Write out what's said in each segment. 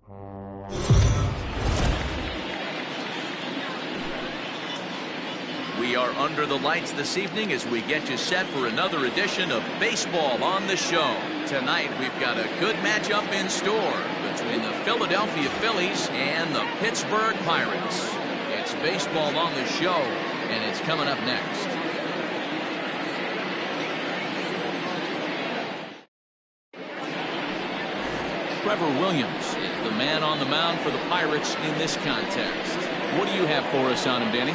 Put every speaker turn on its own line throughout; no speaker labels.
We are under the lights this evening as we get you set for another edition of Baseball on the Show. Tonight we've got a good matchup in store between the Philadelphia Phillies and the Pittsburgh Pirates. It's Baseball on the Show, and it's coming up next. Trevor Williams is the man on the mound for the Pirates in this contest. What do you have for us on him, Danny?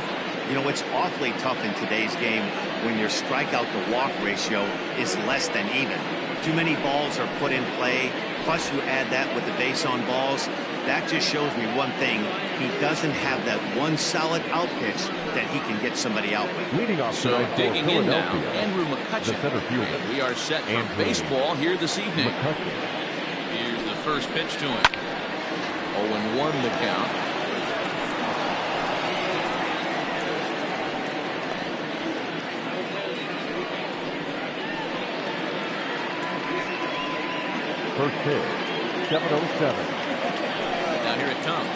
You know, it's awfully tough in today's game when your strikeout to walk ratio is less than even. Too many balls are put in play, plus you add that with the base on balls. That just shows me one thing. He doesn't have that one solid out pitch that he can get somebody out with.
Leading off
so digging in now, Andrew McCutcheon. And we are set for baseball here this evening. Here's the first pitch to him. 0-1 the count.
First pitch, 7-0-7.
Now here it comes.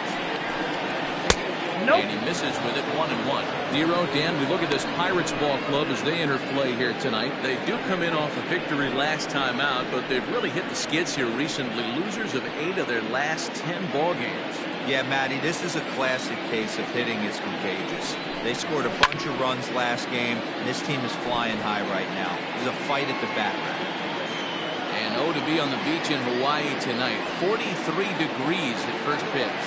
Nope. And he misses with it, 1-1. Nero, Dan, we look at this Pirates ball club as they enter play here tonight. They do come in off a victory last time out, but they've really hit the skids here recently. Losers of 8 of their last 10 ball games.
Yeah, Matty, this is a classic case of hitting is contagious. They scored a bunch of runs last game, and this team is flying high right now. There's a fight at the bat.
And to be on the beach in Hawaii tonight. 43 degrees at first pitch.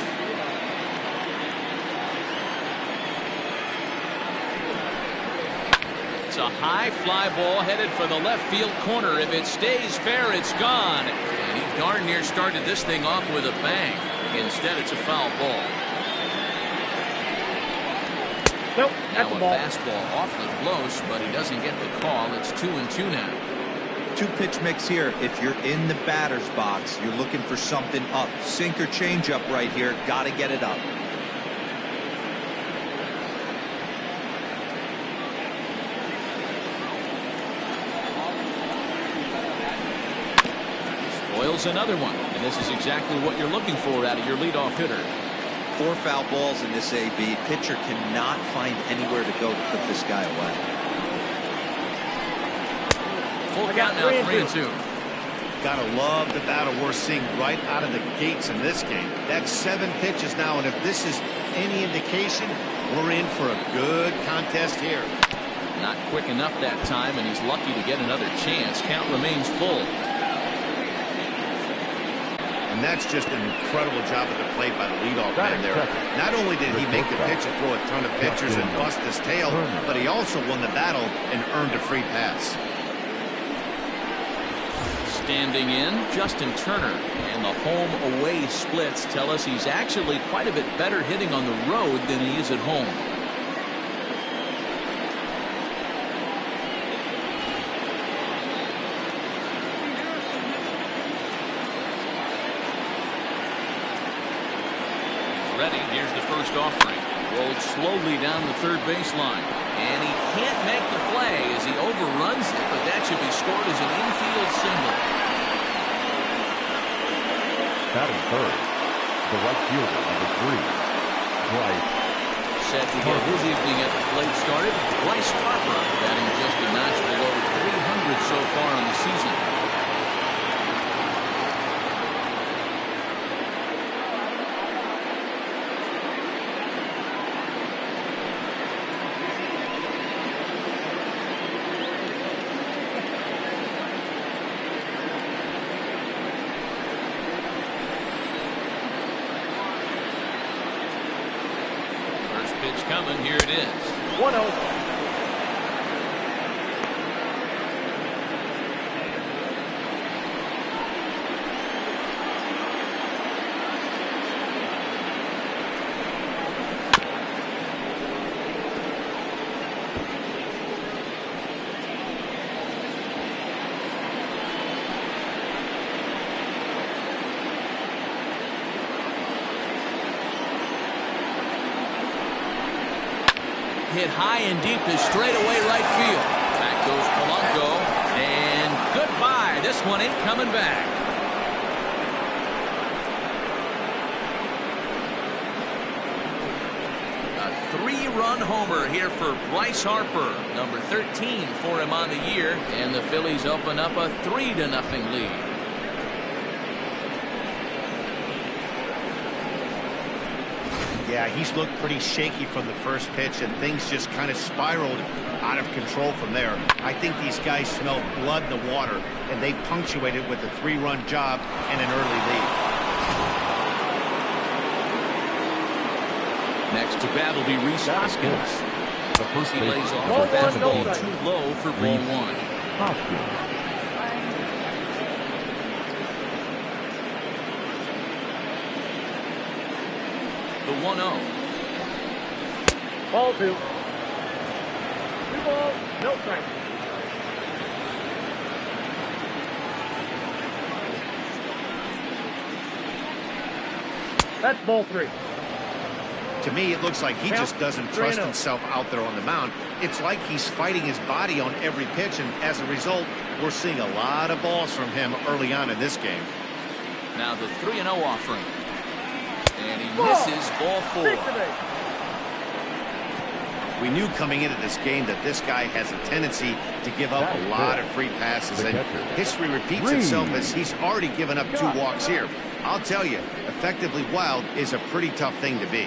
It's a high fly ball headed for the left field corner. If it stays fair, it's gone. And he darn near started this thing off with a bang. Instead, it's a foul ball.
Nope,
that's a ball. Fastball awfully close, but he doesn't get the call. It's 2-2 now.
2-pitch mix here. If you're in the batter's box, you're looking for something up. Sink or change up right here. Got to get it up.
Spoils another one, and this is exactly what you're looking for out of your leadoff hitter.
4 foul balls in this AB. Pitcher cannot find anywhere to go to put this guy away.
Full count now, 3-2.
Gotta love the battle we're seeing right out of the gates in this game. That's 7 pitches now, and if this is any indication, we're in for a good contest here.
Not quick enough that time, and he's lucky to get another chance. Count remains full.
And that's just an incredible job at the plate by the leadoff man there. Not only did he make the pitch and throw a ton of pitchers and bust his tail, but he also won the battle and earned a free pass.
Standing in, Justin Turner, and the home-away splits tell us he's actually quite a bit better hitting on the road than he is at home. He's ready. Here's the first offering. Rolled slowly down the third baseline. And he can't make the play as he overruns it, but that should be scored as an infield single.
Batting third, the right fielder, number 3, Bryce.
Set to get his evening at the plate started. Bryce Harper batting just a notch below 300 so far on the season. Pitch coming. Here it is.
1-0.
Hit high and deep to straightaway right field. Back goes Polanco, and goodbye. This one ain't coming back. 3-run homer here for Bryce Harper. Number 13 for him on the year. And the Phillies open up a 3-0 lead.
Yeah, he's looked pretty shaky from the first pitch, and things just kind of spiraled out of control from there. I think these guys smelled blood in the water, and they punctuated with a 3-run job and an early lead.
Next to bat will be Rhys Hoskins.
The first
He
base
lays off
for
a fastball
Philadelphia.
too low for ball
Rhys
1.
Hoskins.
The 1-0.
Ball 2. 2 balls, no strikes. That's ball 3.
To me, it looks like he just doesn't trust himself out there on the mound. It's like he's fighting his body on every pitch, and as a result, we're seeing a lot of balls from him early on in this game.
Now the 3-0 offering. And he misses ball 4.
We knew coming into this game that this guy has a tendency to give up a lot of free passes, and history repeats itself as he's already given up 2 walks here. I'll tell you, effectively wild is a pretty tough thing to be.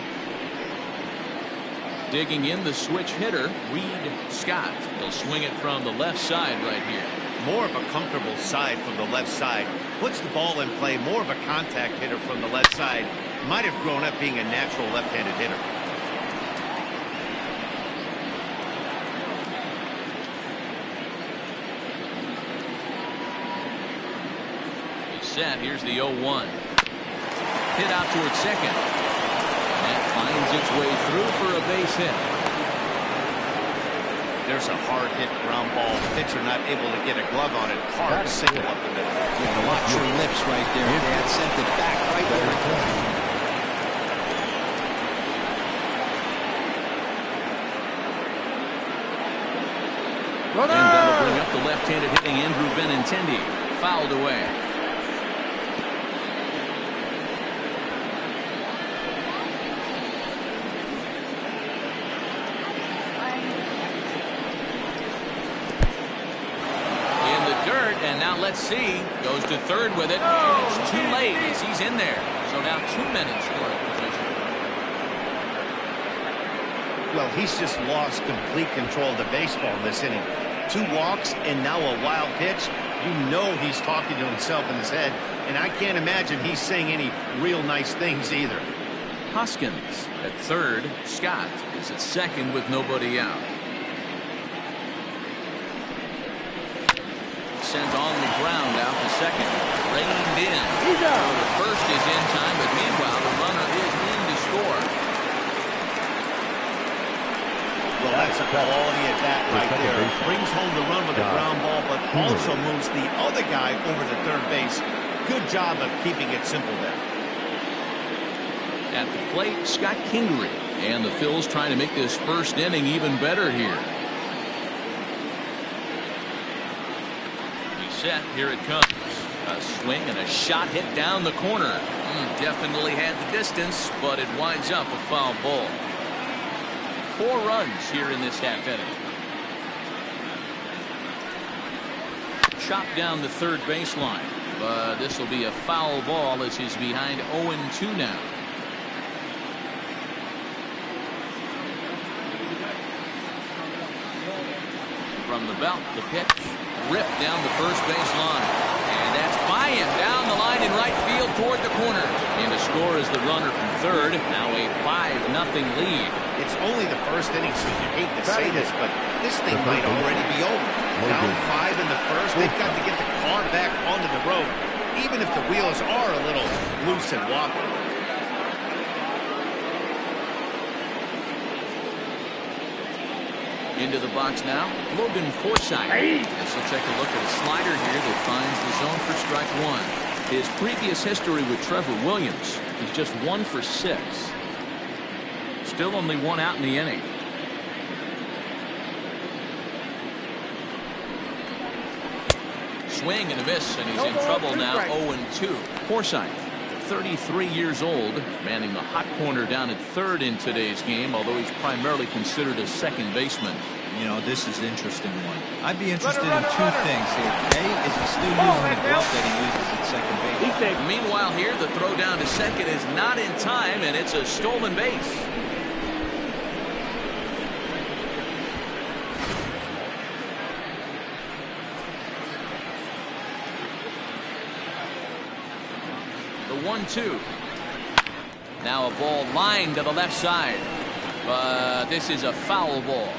Digging in the switch hitter, Reed Scott. He'll swing it from the left side right here.
More of a comfortable side from the left side. Puts the ball in play. More of a contact hitter from the left side. Might have grown up being a natural left-handed hitter.
He's set. Here's the 0-1. Hit out towards second. That finds its way through for a base hit.
There's a hard hit ground ball. Pitcher not able to get a glove on it. Hard single up the middle.
Yeah, watch your lips right there. Dad sent it back right there.
And that'll bring up the left-handed hitting Andrew Benintendi. Fouled away. In the dirt, and now let's see. Goes to third with it. And it's too late as he's in there. So now 2 men in scoring position.
Well, he's just lost complete control of the baseball in this inning. 2 walks and now a wild pitch. You know he's talking to himself in his head, and I can't imagine he's saying any real nice things either.
Hoskins at third. Scott is at second with nobody out. Sent on the ground out to second. Reined in. The first is in time, but meanwhile the runner is in to score.
Well, that's a quality at bat right there. Brings home the run with a ground ball, but also moves the other guy over to third base. Good job of keeping it simple there.
At the plate, Scott Kingery. And the Phils trying to make this first inning even better here. He's set. Here it comes. A swing and a shot hit down the corner. Definitely had the distance, but it winds up a foul ball. 4 runs here in this half inning. Chopped down the third baseline, but this will be a foul ball as he's behind 0-2 now. From the belt, the pitch ripped down the first baseline, and that's by him down the line in right field toward the corner. And to score is the runner from third. Now a 5-0 lead.
It's only the first inning, so you hate to say this, but this thing might already be over. Down 5 in the first, they've got to get the car back onto the road, even if the wheels are a little loose and wobbly.
Into the box now, Logan Forsythe. As he'll take a look at a slider here that finds the zone for strike 1. His previous history with Trevor Williams, he's just 1 for 6. Still only 1 out in the inning. Swing and a miss, and he's in trouble now. 0-2. Forsythe 33 years old, manning the hot corner down at third in today's game, although he's primarily considered a second baseman.
You know, this is an interesting one. I'd be interested in two things here. A, is he still using the glove that he uses at second base?
Meanwhile here, the throw down to second is not in time, and it's a stolen base. The 1-2. Now a ball lined to the left side, but this is a foul ball.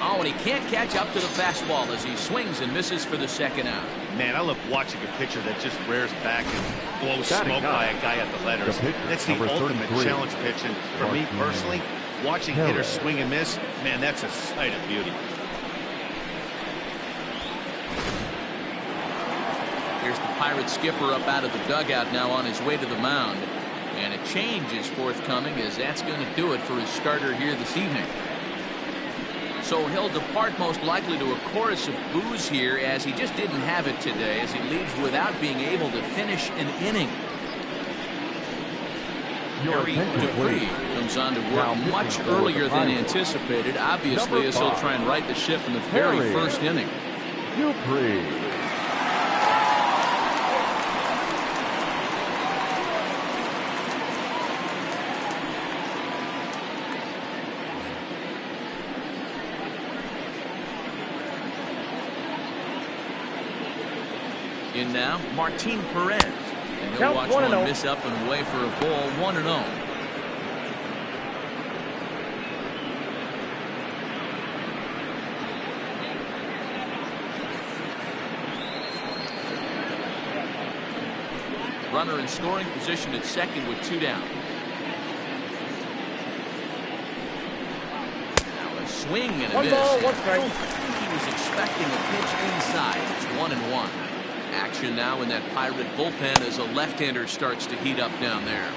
Oh, and he can't catch up to the fastball as he swings and misses for the second out.
Man, I love watching a pitcher that just rears back and blows smoke by a guy at the letters. That's the ultimate challenge pitch. And for me personally, watching hitters swing and miss, man, that's a sight of beauty.
Here's the Pirates skipper up out of the dugout now on his way to the mound. And a change is forthcoming, as that's going to do it for his starter here this evening. So he'll depart most likely to a chorus of boos here, as he just didn't have it today, as he leaves without being able to finish an inning. Harry Dupree comes on to work much earlier than anticipated, obviously, as he'll try and right the ship in the very first inning.
Dupree.
In now, Martin Perez. And he'll watch one miss up and away for a ball, 1-0. Runner in scoring position at second with 2 down. Now a swing and a miss. I don't think he was expecting a pitch inside. It's 1-1. Action now in that Pirate bullpen as a left-hander starts to heat up down there.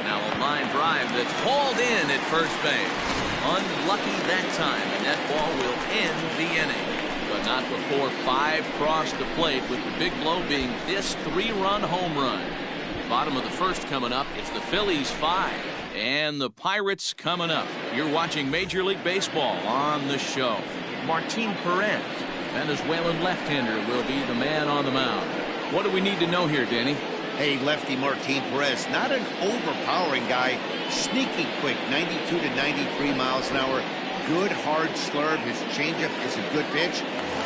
Now a line drive that's hauled in at first base. Unlucky that time, and that ball will end the inning. But not before 5 crossed the plate, with the big blow being this 3-run home run. Bottom of the first coming up. It's the Phillies 5. And the Pirates coming up. You're watching Major League Baseball on the show. Martin Perez, Venezuelan left-hander, will be the man on the mound. What do we need to know here, Danny?
Hey, lefty Martin Perez, not an overpowering guy. Sneaky quick, 92 to 93 miles an hour. Good hard slurve. His changeup is a good pitch.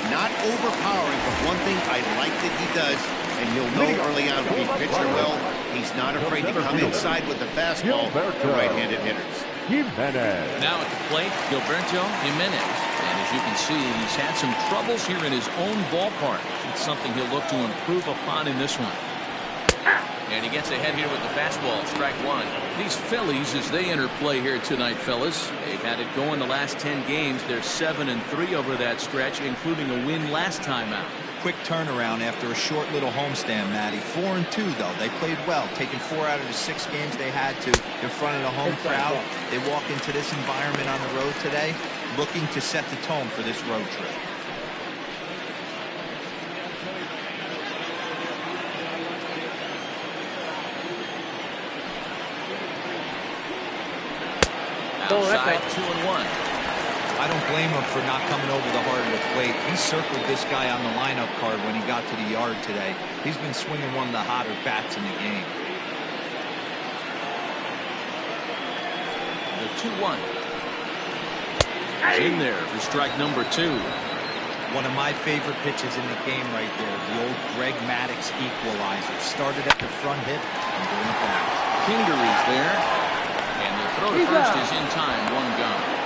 Not overpowering, but one thing I like that he does, and you'll know early on when he pitched well, he's not afraid to come inside with the fastball to right-handed hitters.
Now at the plate, Gilberto Jimenez. And as you can see, he's had some troubles here in his own ballpark. It's something he'll look to improve upon in this one. And he gets ahead here with the fastball, strike 1. These Phillies, as they enter play here tonight, fellas, they've had it going the last 10 games. They're 7-3 over that stretch, including a win last time out.
Quick turnaround after a short little homestand, Matty. 4-2, though. They played well, taking 4 out of the 6 games they had to in front of the home crowd. They walk into this environment on the road today, looking to set the tone for this road trip.
Outside, 2-1.
I don't blame him for not coming over the heart of the plate. He circled this guy on the lineup card when he got to the yard today. He's been swinging one of the hotter bats in the game.
The 2-1. He's in there for strike number 2.
One of my favorite pitches in the game right there. The old Greg Maddux equalizer. Started at the front hip and going back.
Kingery's there. And the throw to first is in time, 1 gone.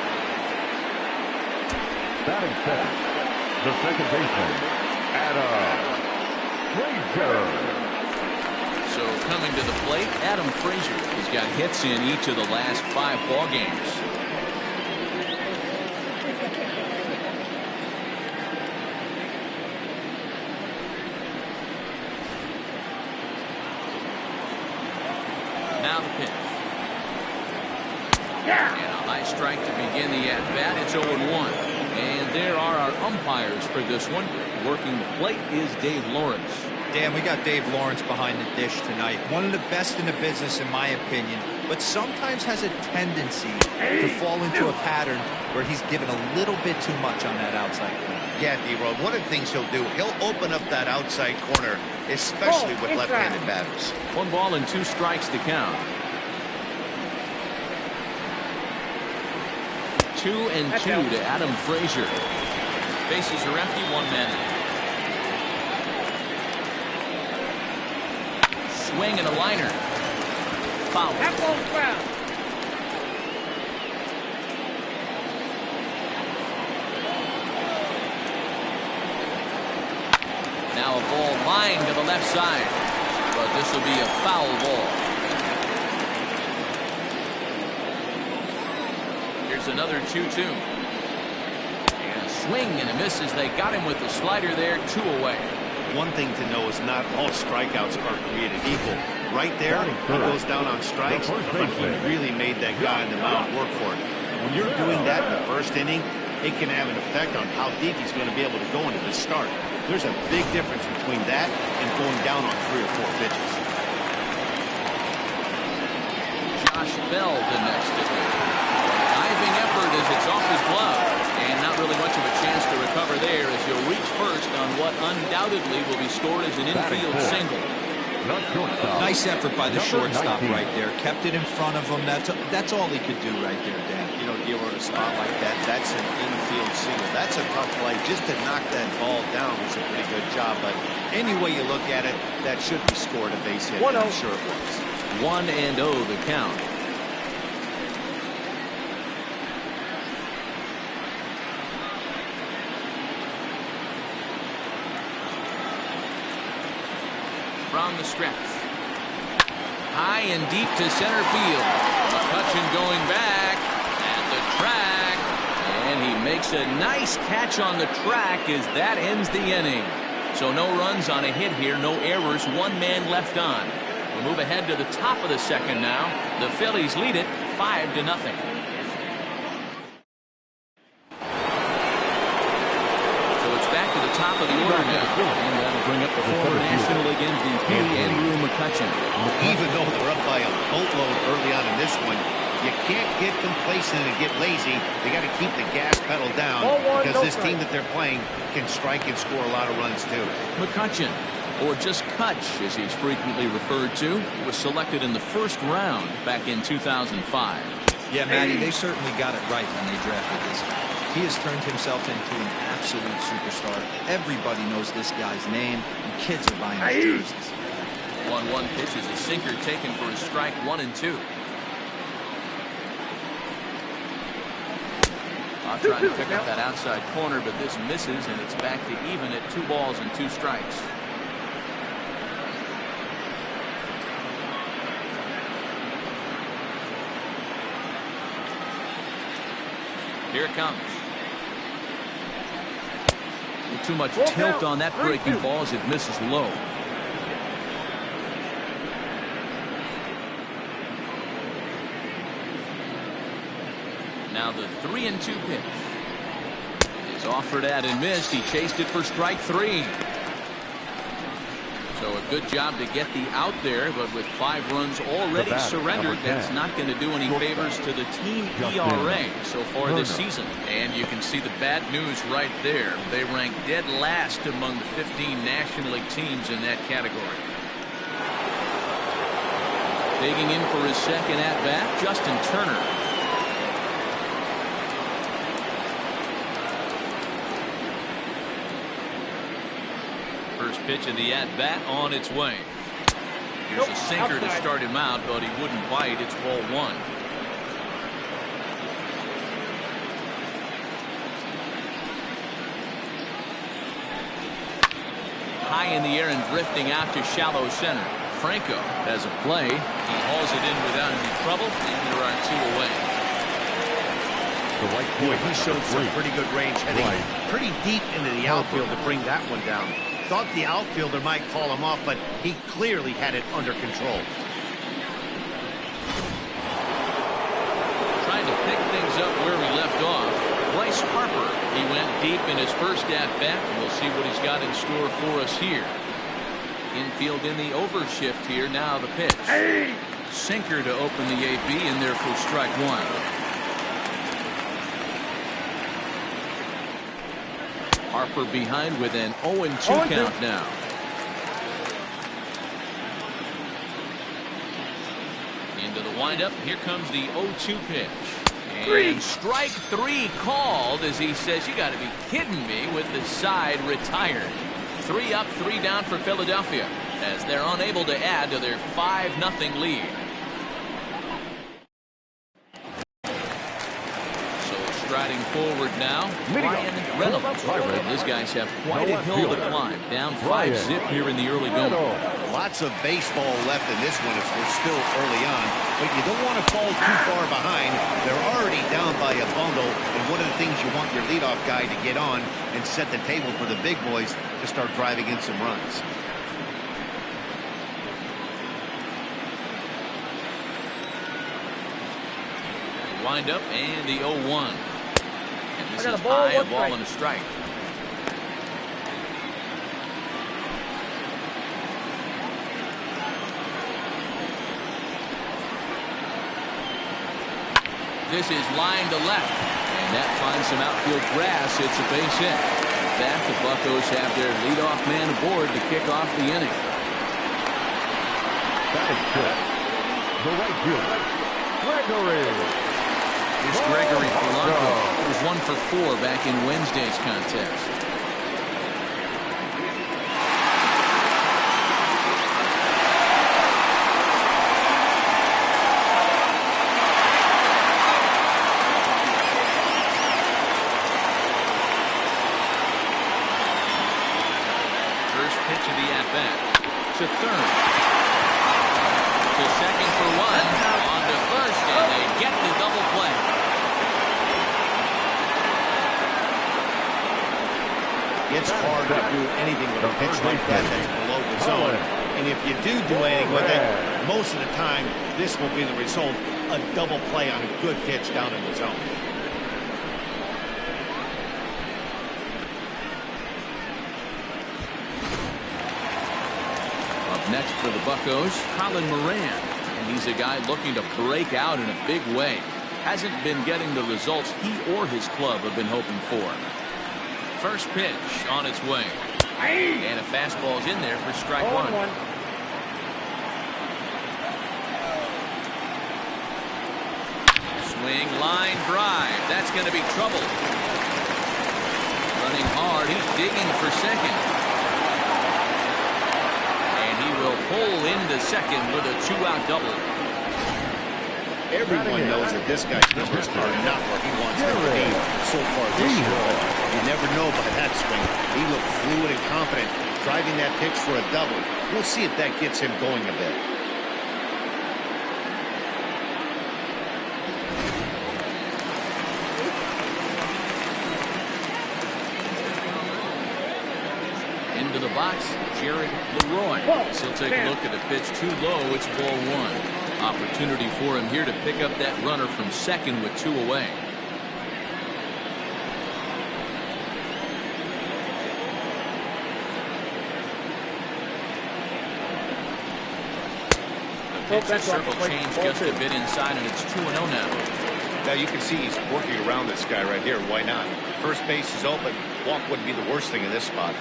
Batting second, the second baseman, Adam Frazier.
So coming to the plate, Adam Frazier has got hits in each of the last 5 ball games. begin the at-bat. It's 0-1. And there are our umpires for this one. Working the plate is Dave Lawrence.
Dan, we got Dave Lawrence behind the dish tonight. One of the best in the business, in my opinion, but sometimes has a tendency to fall into a pattern where he's given a little bit too much on that outside corner.
Yeah, D-Road, one of the things he'll do, he'll open up that outside corner, especially with left-handed batters.
1 ball and 2 strikes to count. 2-2 to Adam Frazier. Bases are empty, 1 man out. Swing and a liner. Foul.
That ball's foul.
Now a ball lined to the left side, but this will be a foul ball. Here's another 2-2. And a swing and a miss as they got him with the slider there, 2 away.
One thing to know is not all strikeouts are created equal. Right there, he goes down on strikes, but he really made that guy on the mound work for it. When you're doing that in the first inning, it can have an effect on how deep he's going to be able to go into the start. There's a big difference between that and going down on 3 or 4 pitches.
Josh Bell the next to him. Diving effort as it's off his glove. And not really much of a chance to recover there as he'll reach first on what undoubtedly will be scored as an infield single.
Nice effort by the shortstop right there. Kept it in front of him. That's all he could do right there, Dan.
You know, deal with a spot like that, that's an infield single. That's a tough play. Just to knock that ball down was a pretty good job. But any way you look at it, that should be scored a base hit. I'm sure it was.
1-0 the count. From the stretch. High and deep to center field. McCutchen going back at the track. And he makes a nice catch on the track as that ends the inning. So no runs on a hit here, no errors, 1 man left on. We'll move ahead to the top of the second now. The Phillies lead it 5-0. Top of the order now, and that'll bring up the former National League MVP Andrew McCutchen.
Even though they're up by a boatload early on in this one, you can't get complacent and get lazy. They got to keep the gas pedal down because this team that they're playing can strike and score a lot of runs too.
McCutchen, or just Kutch as he's frequently referred to, was selected in the 1st round back in 2005.
Yeah, Matty, they certainly got it right when they drafted this guy. He has turned himself into an absolute superstar. Everybody knows this guy's name, and kids are buying his jerseys.
1-1 pitch is a sinker taken for a strike, 1-2. I'll try to pick up that outside corner, but this misses, and it's back to even at 2 balls and 2 strikes. Here it comes. Too much tilt on that breaking ball as it misses low. Now the 3-2 pitch is offered at and missed. He chased it for strike 3. So a good job to get the out there, but with 5 runs already surrendered, that's not going to do any favors to the team ERA so far this season. And you can see the bad news right there. They rank dead last among the 15 National League teams in that category. Digging in for his second at-bat, Justin Turner. First pitch of the at-bat on its way. Here's a sinker to start him out, but he wouldn't bite. It's ball 1. High in the air and drifting out to shallow center. Franco has a play. He hauls it in without any trouble, and there are 2 away.
Boy, he showed some pretty good range heading pretty deep into the outfield to bring that one down. Thought the outfielder might call him off, but he clearly had it under control.
Trying to pick things up where we left deep in his first at-bat. We'll see what he's got in store for us here. Infield in the overshift here. Now the pitch. Sinker to open the AB in there for strike one. Harper behind with an 0-2 count now. Into the windup. Here comes the 0-2 pitch. And strike three called as he says, you got to be kidding me, with the side retired. 3 up, 3 down for Philadelphia as they're unable to add to their 5-0 lead. Striding forward now, Ryan Reynolds. These guys have quite a hill to climb. Down 5-zip here in the early going.
Lots of baseball left in this one as we're still early on, but you don't want to fall too far behind. They're already down by a bundle, and one of the things you want your leadoff guy to get on and set the table for the big boys to start driving in some runs.
Wind up and the 0-1. And this is high, a ball and a strike. This is line to left. And that finds some outfield grass. It's a base hit. That the Buccos have their leadoff man aboard to kick off the inning.
Batting fifth, the right fielder, Gregory.
Here's Gregory Polanco. He was 1 for 4 back in Wednesday's contest. First pitch of the at-bat. To third. To second for 1. On to first, and they get the double play.
It's hard to do anything with a pitch like that that's below the zone. And if you do anything with it, most of the time, this will be the result. A double play on a good pitch down in the zone.
Up next for the Buccos, Colin Moran. And he's a guy looking to break out in a big way. Hasn't been getting the results he or his club have been hoping for. First pitch on its way. And a fastball's in there for strike one. Swing, line, drive. That's going to be trouble. Running hard. He's digging for second. And he will pull into second with a 2-out double.
Everyone knows that this guy's numbers are not where he wants them to be so far this year. But you never know by that swing. He looked fluid and confident, driving that pitch for a double. We'll see if that gets him going a bit.
Into the box, Jared Leroy. He'll take a look at the pitch too low. It's ball 1. Opportunity for him here to pick up that runner from second with 2 away. The pitch circle change just a bit inside, and it's 2-0 now.
Now you can see he's working around this guy right here. Why not? First base is open. Walk wouldn't be the worst thing in this spot.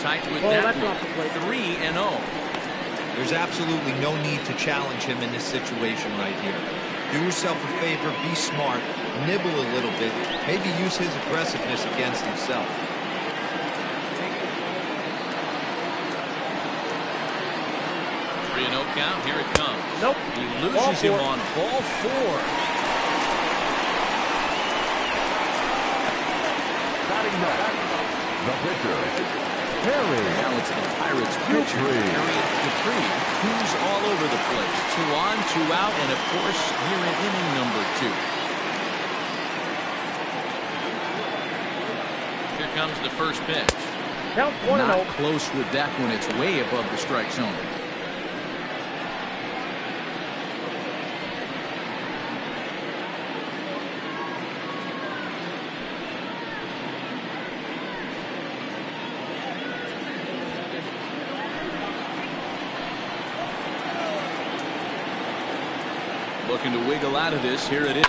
Tight with that one. 3-0.
There's absolutely no need to challenge him in this situation right here. Do yourself a favor, be smart, nibble a little bit, maybe use his aggressiveness against himself.
No count. Here it comes.
Nope.
He loses him on ball 4.
Batting back, the pitcher, Harry.
Now it's the Pirates pitcher, Harry Dupree, who's all over the place. 2 on, 2 out, and of course, here in inning number 2. Here comes the first pitch.
Count 1-0.
Not close with that one. It's way above the strike zone. Looking to wiggle out of this. Here it is.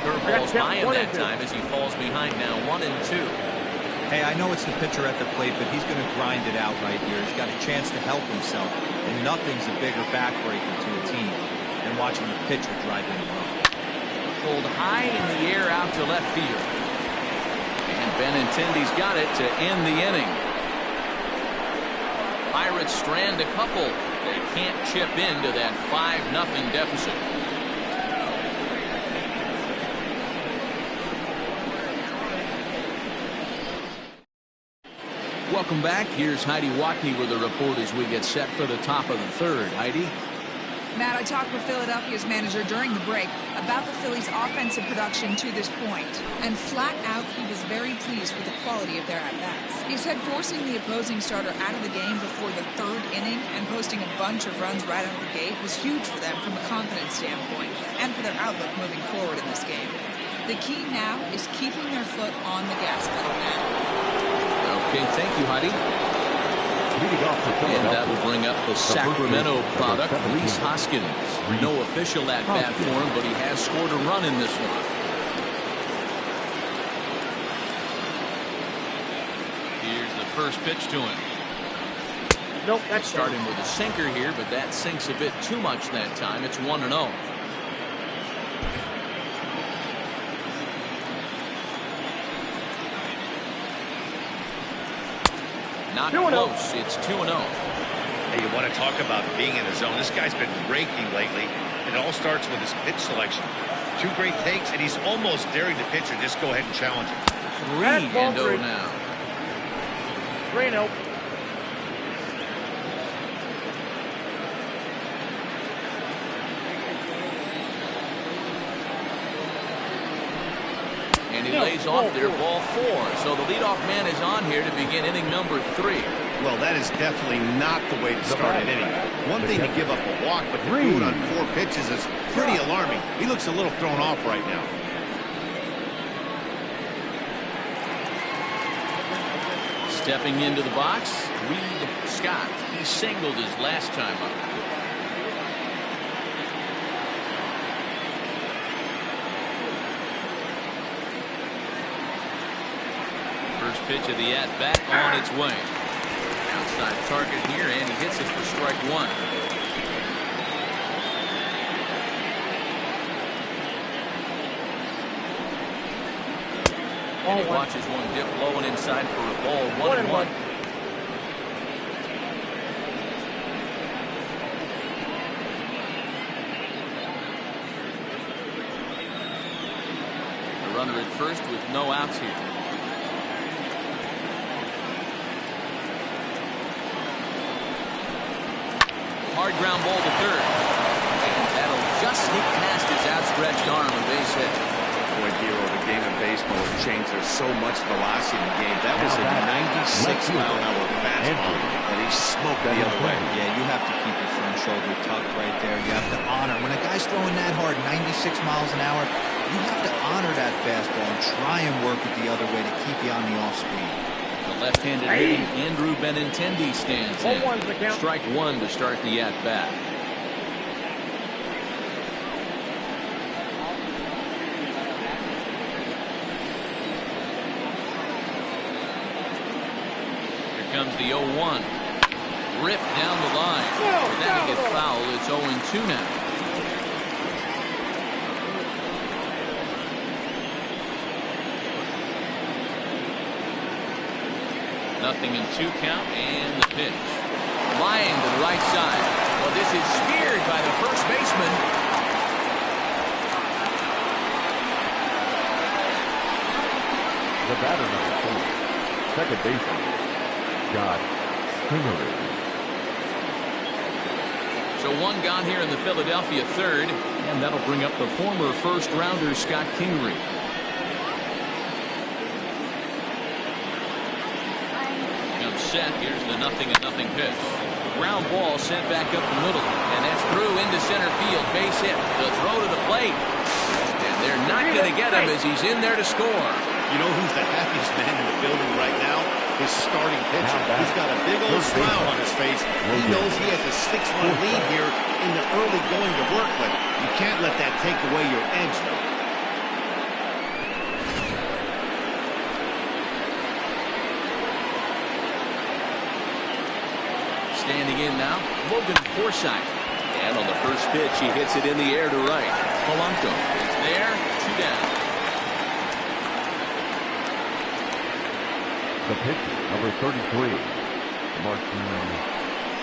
Curveball's high in that time as he falls behind now 1-2.
Hey, I know it's the pitcher at the plate, but he's going to grind it out right here. He's got a chance to help himself, and nothing's a bigger backbreaker to a team than watching the pitcher drive in a run.
Pulled high in the air out to left field. And Benintendi's got it to end the inning. Pirates strand a couple. They can't chip into that 5-0 deficit. Welcome back. Here's Heidi Watney with a report as we get set for the top of the third. Heidi?
Matt, I talked with Philadelphia's manager during the break about the Phillies' offensive production to this point. And flat out, he was very pleased with the quality of their at-bats. He said forcing the opposing starter out of the game before the third inning and posting a bunch of runs right out of the gate was huge for them from a confidence standpoint and for their outlook moving forward in this game. The key now is keeping their foot on the gas pedal now.
Okay, thank you, Heidi. And that will bring up the Sacramento product, Rhys Hoskins. No official at-bat for him, but he has scored a run in this one. Here's the first pitch to him.
Nope, that's
starting with a sinker here, but that sinks a bit too much that time. It's 1-0. Not close. It's 2-0.
Hey, you want to talk about being in the zone? This guy's been raking lately. It all starts with his pitch selection. 2 great takes, and he's almost daring the pitcher. Just go ahead and challenge him.
3-0 now.
3-0.
And he lays off there, ball 4. So the leadoff man is on here to begin inning number 3.
Well, that is definitely not the way to start an inning. One thing to give up a walk, but to do it on 4 pitches is pretty alarming. He looks a little thrown off right now.
Stepping into the box, Reed Scott. He singled his last time up. First pitch of the at-bat on its way. Outside target here, and he hits it for strike 1. And he watches one dip low and inside for a ball. 1-1. The runner at first with no outs here. Hard ground ball to third. And that'll just sneak past his outstretched arm, a base hit.
Boy, Hero, the game of baseball has changed. There's so much velocity in the game. That was a 96-mile-an-hour fastball that he smoked the other way.
Yeah, you have to keep your front shoulder tucked right there. You have to honor. When a guy's throwing that hard, 96 miles an hour, you have to honor that fastball and try and work it the other way to keep you on the off speed.
The left-handed hitting Andrew Benintendi stands in. Strike 1 to start the at-bat. Here comes the 0-1. Ripped down the line. And that'll get foul. It's 0-2 now. Nothing in 2 count, and the pitch. Flying to the right side. Well, this is speared by the first baseman.
The batter, number 4. second baseman, Scott Kingery.
So one gone here in the Philadelphia third, and that'll bring up the former first-rounder Scott Kingery. Comes set. Here's the 0-0 pitch. Ground ball sent back up the middle, and that's through into center field. Base hit. The throw to the plate, and they're not going to get him as he's in there to score.
You know who's the happiest man in the building right now? His starting pitcher. He's got a big old smile on his face. He knows he has a 6-run lead here in the early going to work, but you can't let that take away your edge, though.
Standing in now, Logan Forsythe. And on the first pitch, he hits it in the air to right. Polanco is there, 2 down.
The pitch, number 33, Martin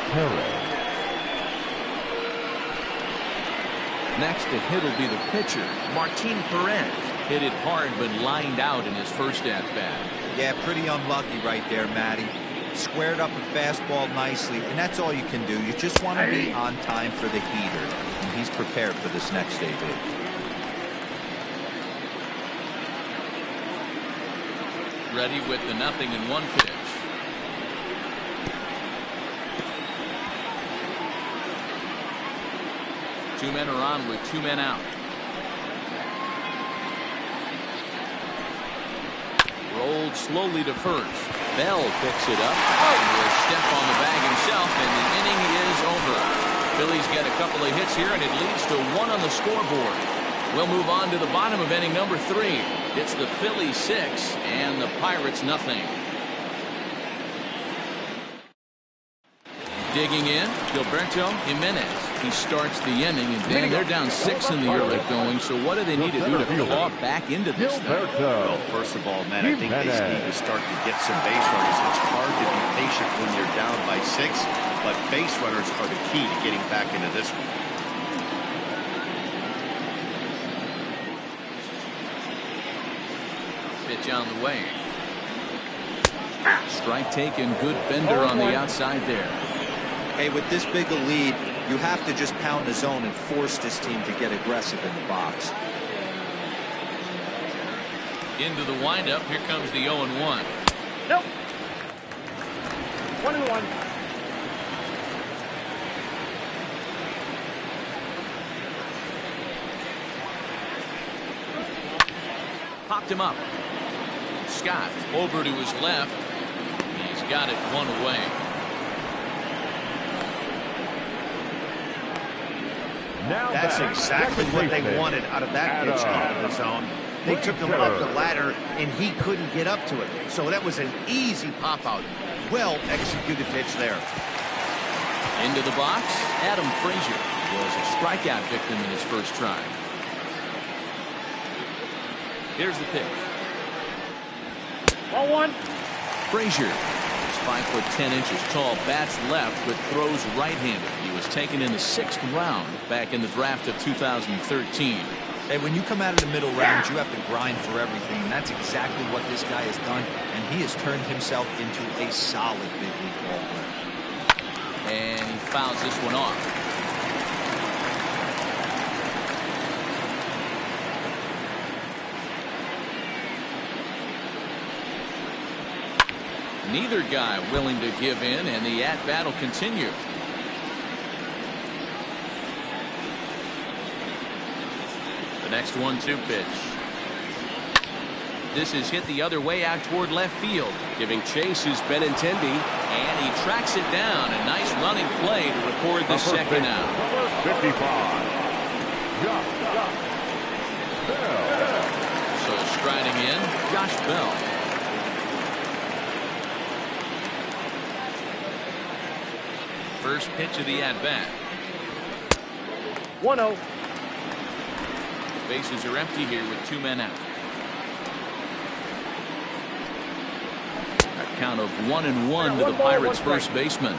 Perez.
Next to hit will be the pitcher, Martin Perez. Hit it hard, but lined out in his first at-bat.
Yeah, pretty unlucky right there, Matty. Squared up a fastball nicely, and that's all you can do. You just want to be on time for the heater, and he's prepared for this next AB.
Ready with the 0-1 pitch. Two men are on with 2 men out. Rolled slowly to first. Bell picks it up. Will step on the bag himself, and the inning is over. Phillies get a couple of hits here, and it leads to 1 on the scoreboard. We'll move on to the bottom of inning number 3. It's the Phillies 6 and the Pirates 0. Digging in, Gilberto Jimenez. He starts the inning, and Dan, they're down 6 in the early going. So what do they need to do to claw back into this thing?
Well, first of all, man, I think they need to start to get some base runners. It's hard to be patient when you're down by 6, but base runners are the key to getting back into this one.
Pitch on the way. Strike taken. Good bender on the outside there.
Hey, with this big a lead, you have to just pound the zone and force this team to get aggressive in the box.
Into the windup. Here comes the 0-1.
Nope. 1-1.
Popped him up. Scott over to his left. He's got it 1 away.
That's exactly what they wanted out of that pitch out of the zone. They took him up the ladder, and he couldn't get up to it. So that was an easy pop-out. Well-executed pitch there.
Into the box, Adam Frazier was a strikeout victim in his first try. Here's the pitch.
1-1.
Frazier is 5'10" tall, bats left, but throws right-handed. He was taken in the 6th round back in the draft of 2013.
Hey, when you come out of the middle rounds, you have to grind for everything, and that's exactly what this guy has done, and he has turned himself into a solid big league ball player.
And he fouls this one off. Neither guy willing to give in, and the at-bat will continue. The next 1-2 pitch. This is hit the other way out toward left field. Giving chase is Benintendi, and he tracks it down. A nice running play to record the second out.
55. Josh Bell.
So striding in, Josh Bell. First pitch of the at-bat.
1-0.
Bases are empty here with 2 men out. A count of 1-1 to the Pirates' first baseman.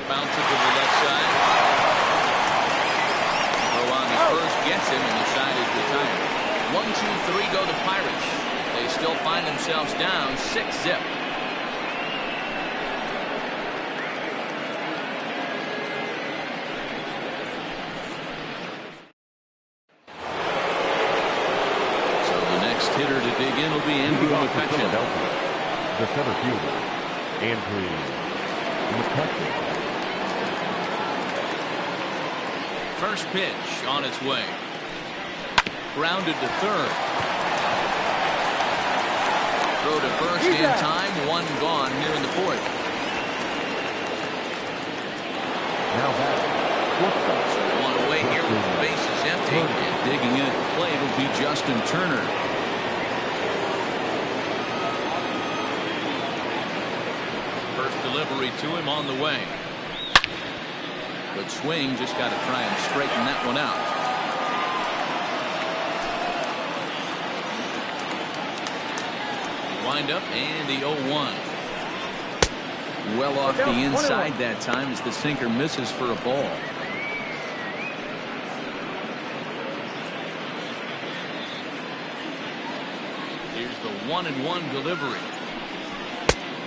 Bounce it to the left side. Throw on the first gets him, and the side is retired. 1-2-3 go the Pirates. They still find themselves down 6-zip. So the next hitter to dig in will be Andrew McCutcheon.
The center fielder, Andrew McCutcheon.
First pitch on its way. Grounded to third. Throw to first in time. One gone here in the fourth.
Now back.
One away here with the bases empty. And digging in at the plate will be Justin Turner. First delivery to him on the way. Good swing, just got to try and straighten that one out. Wind up and the 0-1. Well off the inside that time as the sinker misses for a ball. Here's the 1-1 delivery.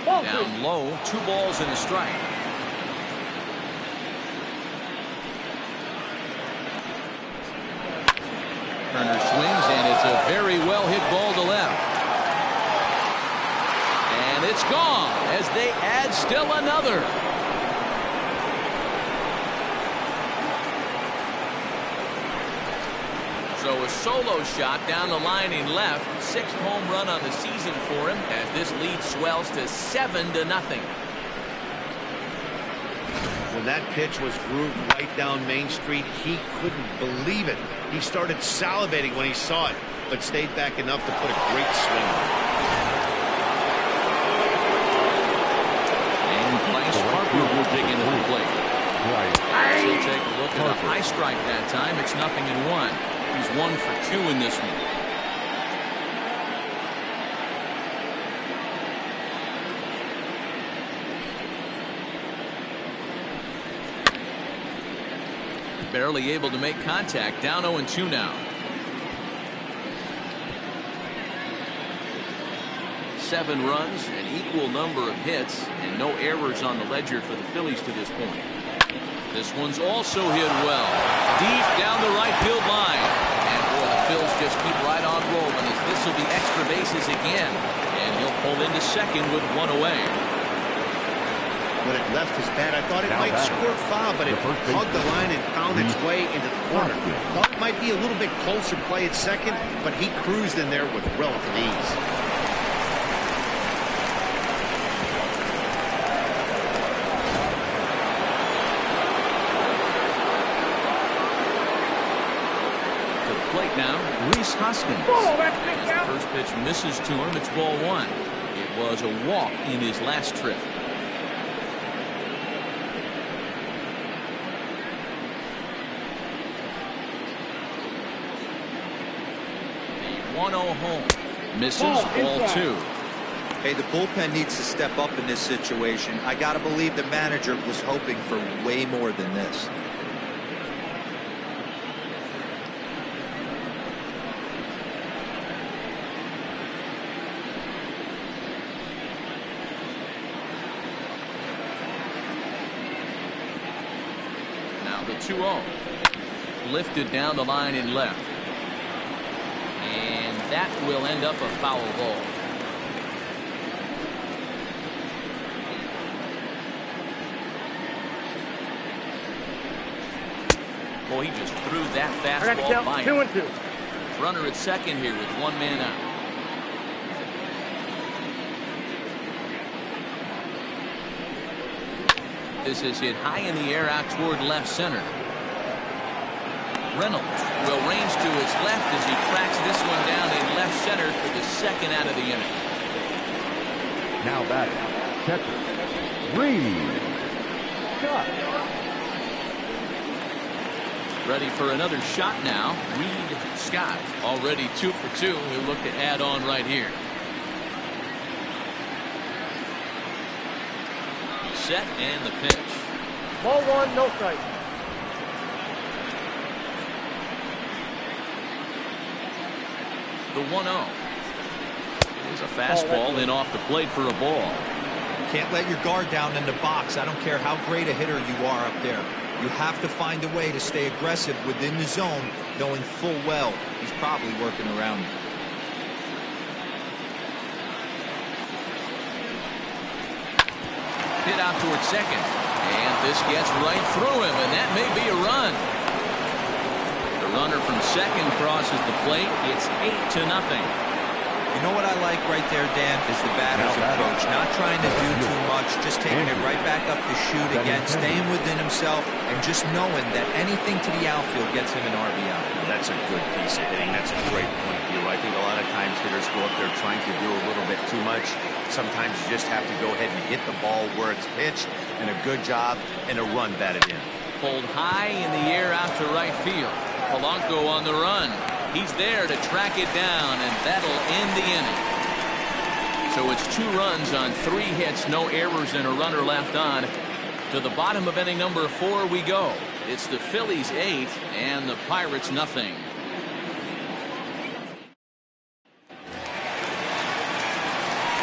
Down low, 2 balls and a strike. Turner swings, and it's a very well hit ball to left. And it's gone as they add still another. So a solo shot down the line in left. 6th home run on the season for him as this lead swells to 7-0.
When that pitch was grooved right down Main Street, he couldn't believe it. He started salivating when he saw it, but stayed back enough to put a great swing on it.
And Bryce Harper will dig into the plate. He'll take a look at a high strike that time. It's 0-1. He's 1 for 2 in this one. Barely able to make contact. Down 0-2 now. 7 runs, an equal number of hits, and no errors on the ledger for the Phillies to this point. This one's also hit well. Deep down the right field line. And boy, the Phils just keep right on rolling as this will be extra bases again. And he'll pull into second with 1 away.
When it left his bat, I thought it might squirt foul, but it hugged the line and found its way into the corner. Thought it might be a little bit closer play at second, but he cruised in there with relative ease.
To the plate now, Rhys Hoskins. First pitch misses to him. It's ball 1. It was a walk in his last trip. The 1-0 home. Misses, ball 2.
Hey, the bullpen needs to step up in this situation. I got to believe the manager was hoping for way more than this.
Now the 2-0. Lifted down the line in left. And that will end up a foul ball. Boy, he just threw that fastball by him.
2-2.
Runner at second here with 1 man out. This is hit high in the air out toward left center. Reynolds will range to his left as he cracks this one down in left center for the second out of the inning.
Now back, catcher, Reed Scott.
Ready for another shot now. Reed Scott already 2 for 2. He'll look to add on right here. Set and the pitch.
Ball 1, no strike.
The 1-0. There's a fastball in off the plate for a ball.
Can't let your guard down in the box. I don't care how great a hitter you are up there. You have to find a way to stay aggressive within the zone, knowing full well he's probably working around you.
Hit out towards second. And this gets right through him, and that may be a run. The runner from second crosses the plate. It's 8-0.
You know what I like right there, Dan, is the batter's approach. Not trying to do too much, just taking it right back up to shoot again, staying within himself, and just knowing that anything to the outfield gets him an RBI.
That's a good piece of hitting. That's a great point of view. I think a lot of times hitters go up there trying to do a little bit too much. Sometimes you just have to go ahead and hit the ball where it's pitched, and a good job, and a run batted in.
Pulled high in the air out to right field. Polanco on the run. He's there to track it down, and that'll end the inning. So it's 2 runs on 3 hits, no errors, and a runner left on. To the bottom of inning number 4 we go. It's the Phillies 8 and the Pirates nothing.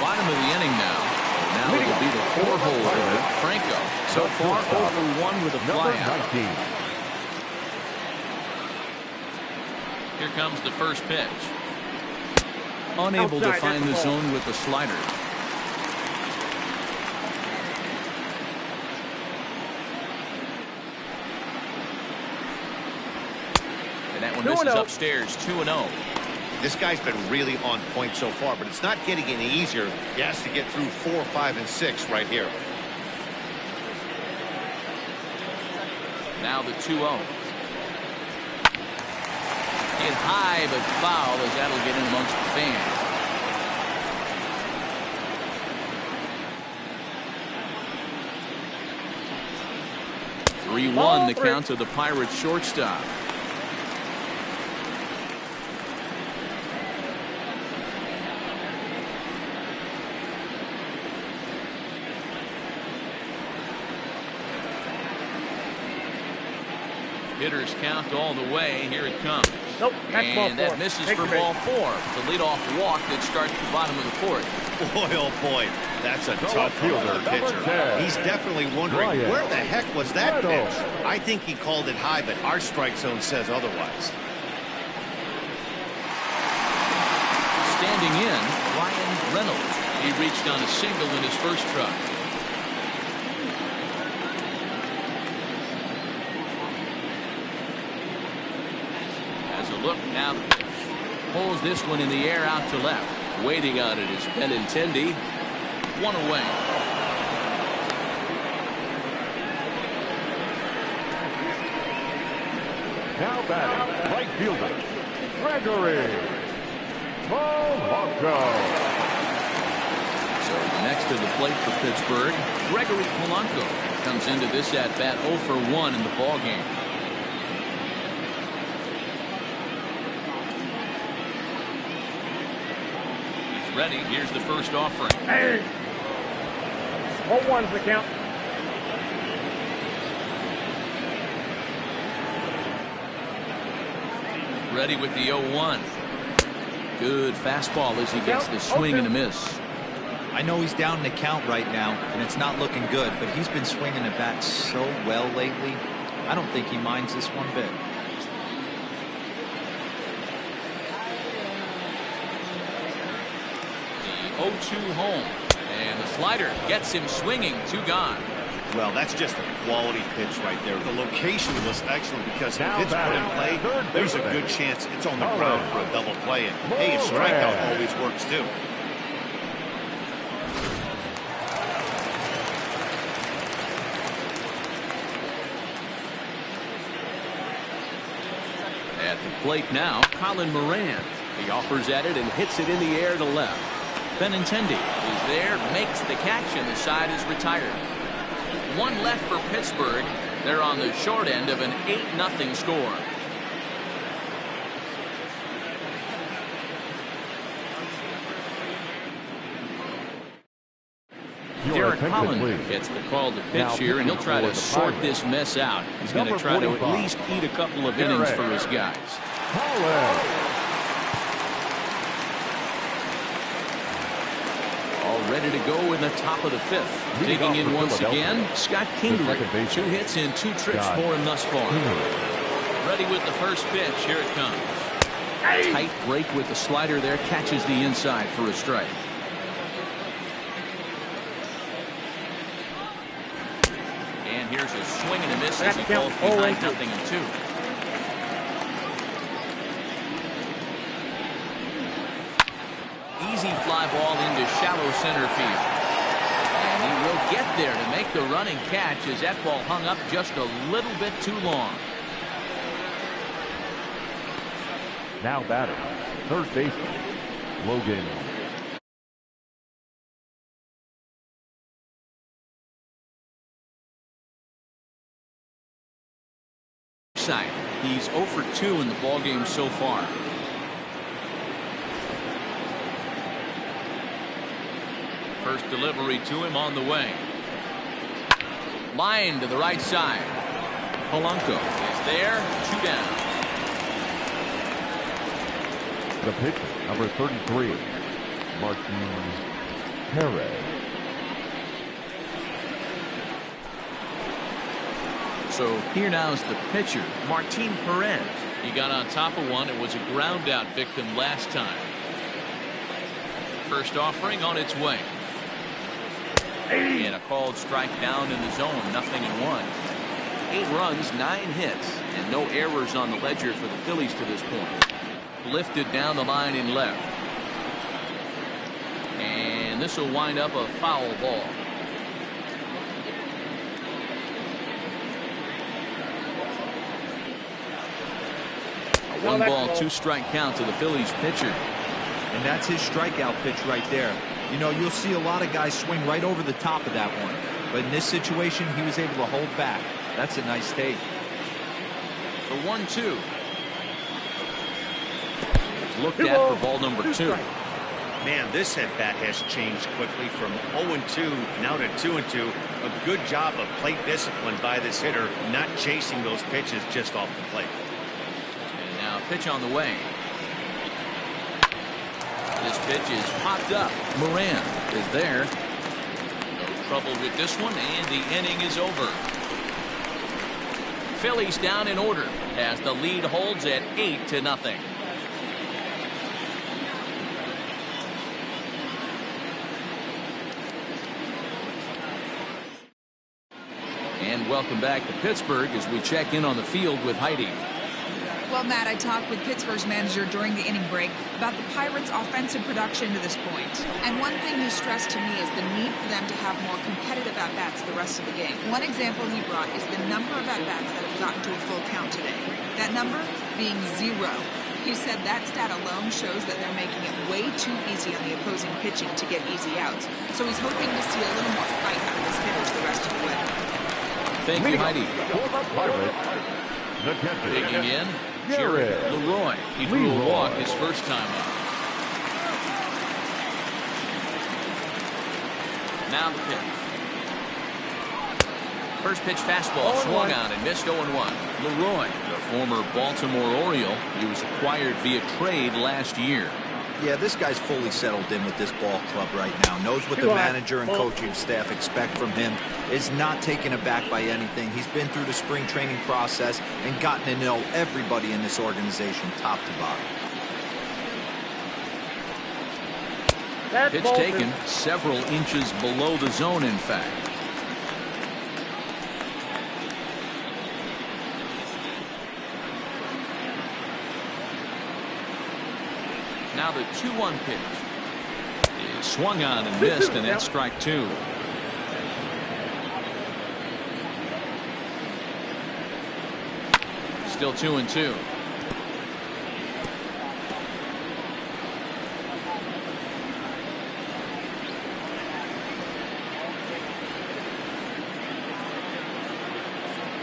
Bottom of the inning now. Now it'll be the 4-hole hitter, Franco. So far, 0-1 with a flyout. Here comes the first pitch. Unable to find the zone with the slider. And that one misses upstairs, 2-0.
This guy's been really on point so far, but it's not getting any easier. He has to get through 4, 5, and 6 right here.
Now the 2-0. Hit high but foul as that'll get in amongst the fans. Ball 3-1 the count to the Pirates shortstop. Hitters count all the way. Here it comes.
Nope,
and that misses for ball 4. The leadoff walk that starts the bottom of the 4th.
Boy, oh boy, that's a tough fielder pitcher. He's definitely wondering where the heck was that pitch. I think he called it high, but our strike zone says otherwise.
Standing in, Ryan Reynolds. He reached on a single in his first truck. Look now, the pitch. Pulls this one in the air out to left. Waiting on it is Benintendi. 1 away.
Now batting, right fielder, Gregory Polanco.
So next to the plate for Pittsburgh, Gregory Polanco comes into this at bat 0 for 1 in the ball game. Ready. Here's the first offering.
Hey! 0-1's the count.
Ready with the 0-1. Good fastball as he gets the swing and a miss.
I know he's down in the count right now, and it's not looking good, but he's been swinging the bat so well lately. I don't think he minds this one bit.
0-2 home, and the slider gets him swinging. 2 gone.
Well, that's just a quality pitch right there. The location was excellent because if it's put in play, there's a good chance it's on the ground for a double play. And hey, a strikeout always works too.
At the plate now, Colin Moran. He offers at it and hits it in the air to left. Benintendi is there, makes the catch, and the side is retired. 1 left for Pittsburgh. They're on the short end of an 8-0 score. Derek Holland gets the call to pitch here, and he'll try to sort this mess out. He's going to try to at least eat a couple of innings for his guys. ready to go in the top of the fifth. Digging in once again, Scott Kingery. 2 hits and 2 trips for him thus far. Ready with the first pitch. Here it comes. Tight break with the slider there. Catches the inside for a strike. And here's a swing and a miss as he falls behind 0-2. Easy fly ball into shallow center field. And he will get there to make the running catch as that ball hung up just a little bit too long.
Now batting, third baseman, Logan.
He's 0 for 2 in the ballgame so far. First delivery to him on the way. Line to the right side. Polanco is there. 2 down.
The pitcher, number 33, Martin Perez.
So here now is the pitcher, Martin Perez. He got on top of one. It was a ground out victim last time. First offering on its way. And a called strike down in the zone. 0-1. 8 runs, 9 hits, and no errors on the ledger for the Phillies to this point. Lifted down the line in left. And this will wind up a foul ball. A 1-ball, 2-strike count to the Phillies pitcher.
And that's his strikeout pitch right there. You know, you'll see a lot of guys swing right over the top of that one. But in this situation, he was able to hold back. That's a nice take.
The 1-2. Looked at for ball number 2.
Man, this at-bat has changed quickly from 0-2 now to 2-2. A good job of plate discipline by this hitter, not chasing those pitches just off the plate.
And now pitch on the way. This pitch is popped up. Moran is there. No trouble with this one, and the inning is over. Phillies down in order as the lead holds at 8-0. And welcome back to Pittsburgh as we check in on the field with Heidi.
Well, Matt, I talked with Pittsburgh's manager during the inning break about the Pirates' offensive production to this point. And one thing he stressed to me is the need for them to have more competitive at-bats the rest of the game. One example he brought is the number of at-bats that have gotten to a full count today. That number being 0. He said that stat alone shows that they're making it way too easy on the opposing pitching to get easy outs. So he's hoping to see a little more fight out of his hitters the rest of the way.
Thank you, Heidi. Digging in, Jared Leroy. He drew a walk his first time up. Now the pitch. First pitch fastball swung on and missed 0-1. Leroy, the former Baltimore Oriole, he was acquired via trade last year.
Yeah, this guy's fully settled in with this ball club right now. Knows what the manager and coaching staff expect from him. Is not taken aback by anything. He's been through the spring training process and gotten to know everybody in this organization top to bottom.
Pitch taken several inches below the zone, in fact. Now the 2-1 pitch is swung on and missed, and that's strike 2. Still 2-2.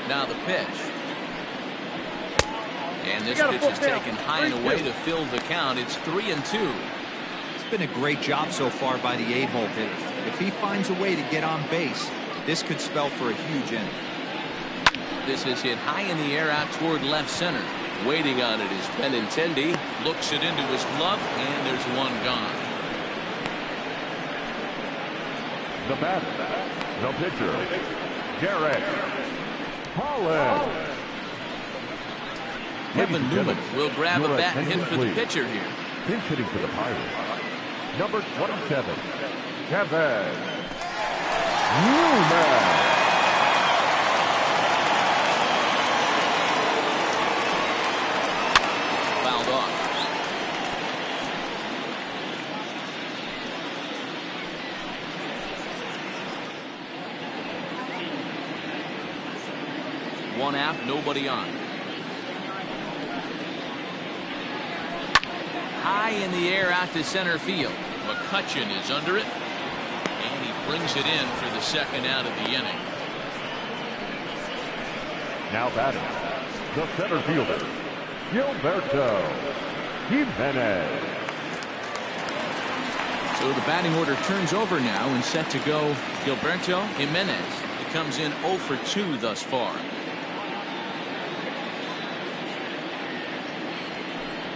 Now the pitch. And this pitch is taken high and away to fill the count. It's 3-2.
It's been a great job so far by the 8-hole hitter. If he finds a way to get on base, this could spell for a huge inning.
This is hit high in the air out toward left center. Waiting on it is Benintendi. Looks it into his glove, and there's one gone.
The batter, the pitcher, Garrett Holland.
Kevin Newman will grab a bat and hit for the pitcher here.
Pinch hitting for the Pirates. Number 27, Kevin Newman.
Fouled off. One out, nobody on. High in the air out to center field. McCutchen is under it, and he brings it in for the second out of the inning.
Now batting, the center fielder, Gilberto Jimenez.
So the batting order turns over now and set to go Gilberto Jimenez. He comes in 0 for 2 thus far.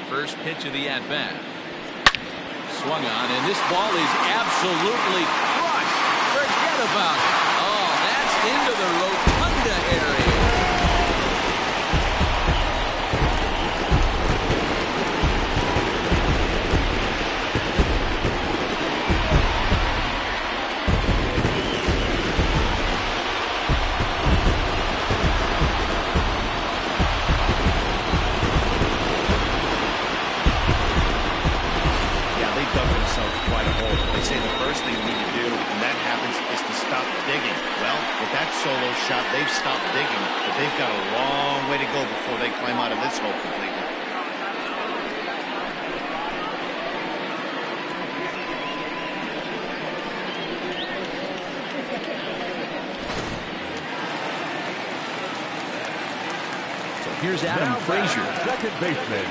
First pitch of the at-bat. Swung on, and this ball is absolutely crushed. Forget about it. Oh, that's into the rotunda area.
Solo shot, they've stopped digging, but they've got a long way to go before they climb out of this hole completely.
So here's Adam Frazier.
Second baseman.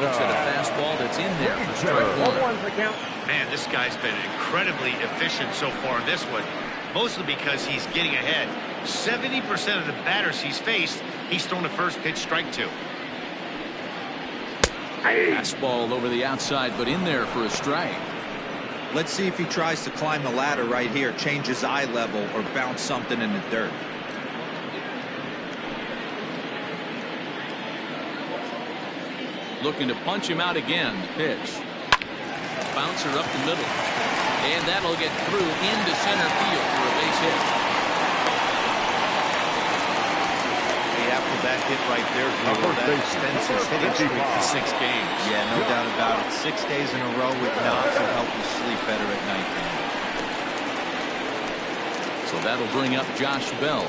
Looks at a fastball that's in there for strike one.
Man, this guy's been incredibly efficient so far in this one. Mostly because he's getting ahead. 70% of the batters he's faced, he's thrown a first pitch strike to.
Fastball over the outside, but in there for a strike.
Let's see if he tries to climb the ladder right here, change his eye level, or bounce something in the dirt.
Looking to punch him out again. Pitch. Bouncer up the middle. And that'll get through into center field for a base hit.
After that hit right there, that extends his hitting streak to 6 games.
Yeah, no doubt about it. 6 days in a row with knocks will help you sleep better at night.
So that'll bring up Josh Bell.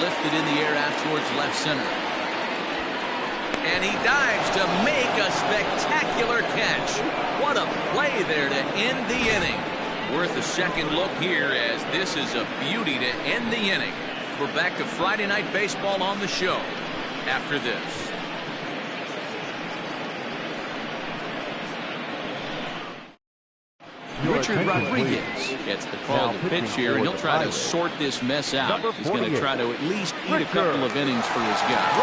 Lifted in the air out towards left center. And he dives to make a spectacular catch. What a play there to end the inning. Worth a second look here, as this is a beauty to end the inning. We're back to Friday Night Baseball on the show after this. Richard Rodriguez gets the call to pitch here, and he'll try to sort this mess out. He's going to try to at least eat a couple of innings for his guys.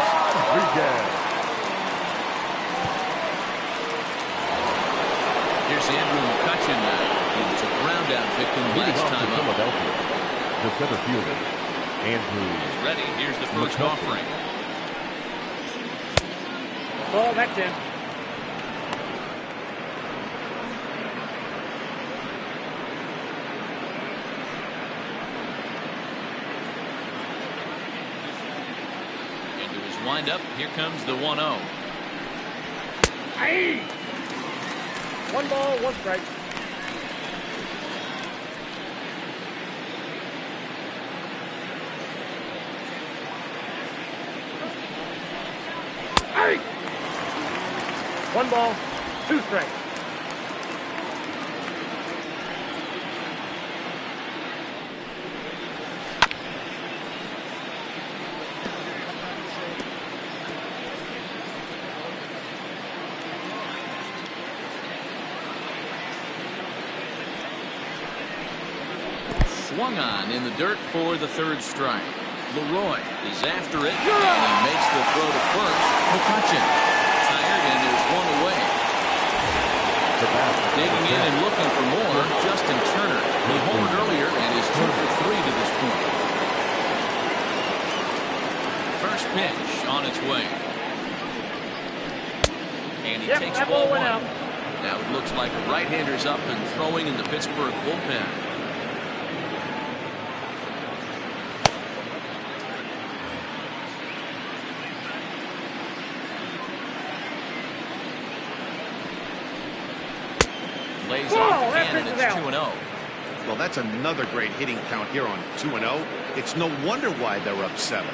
Here's Andrew McCutchen. He was a ground-out victim last time up.
Philadelphia, the center fielder, Andrew.
He's ready. Here's the first offering.
Oh, that's in.
Wind up. Here comes the 1-0.
Aye. 1 ball, 1 strike. Aye. 1 ball, 2 strikes.
swung on in the dirt for the third strike. Leroy is after it, and he makes the throw to first. McCutcheon tired, and there's one away. Digging in and looking for more, Justin Turner. He homered earlier and is 2 for 3 to this point. First pitch on its way. And he takes ball one. Now it looks like a right-hander's up and throwing in the Pittsburgh bullpen. Lays off the can, and it's 2-0.
Well, that's another great hitting count here on 2-0. It's no wonder why they're up 7.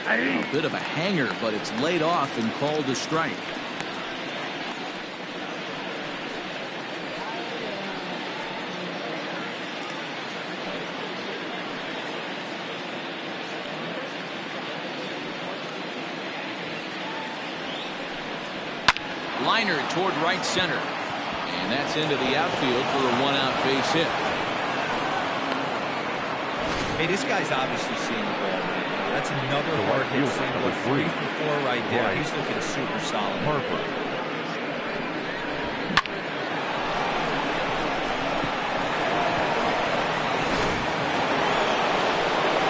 A bit of a hanger, but it's laid off and called a strike. Liner toward right center. And that's into the outfield for a 1-out base hit.
Hey, this guy's obviously seeing the ball. That's another hard hit single. 3 for 4 right there. He's looking super solid.
Harper.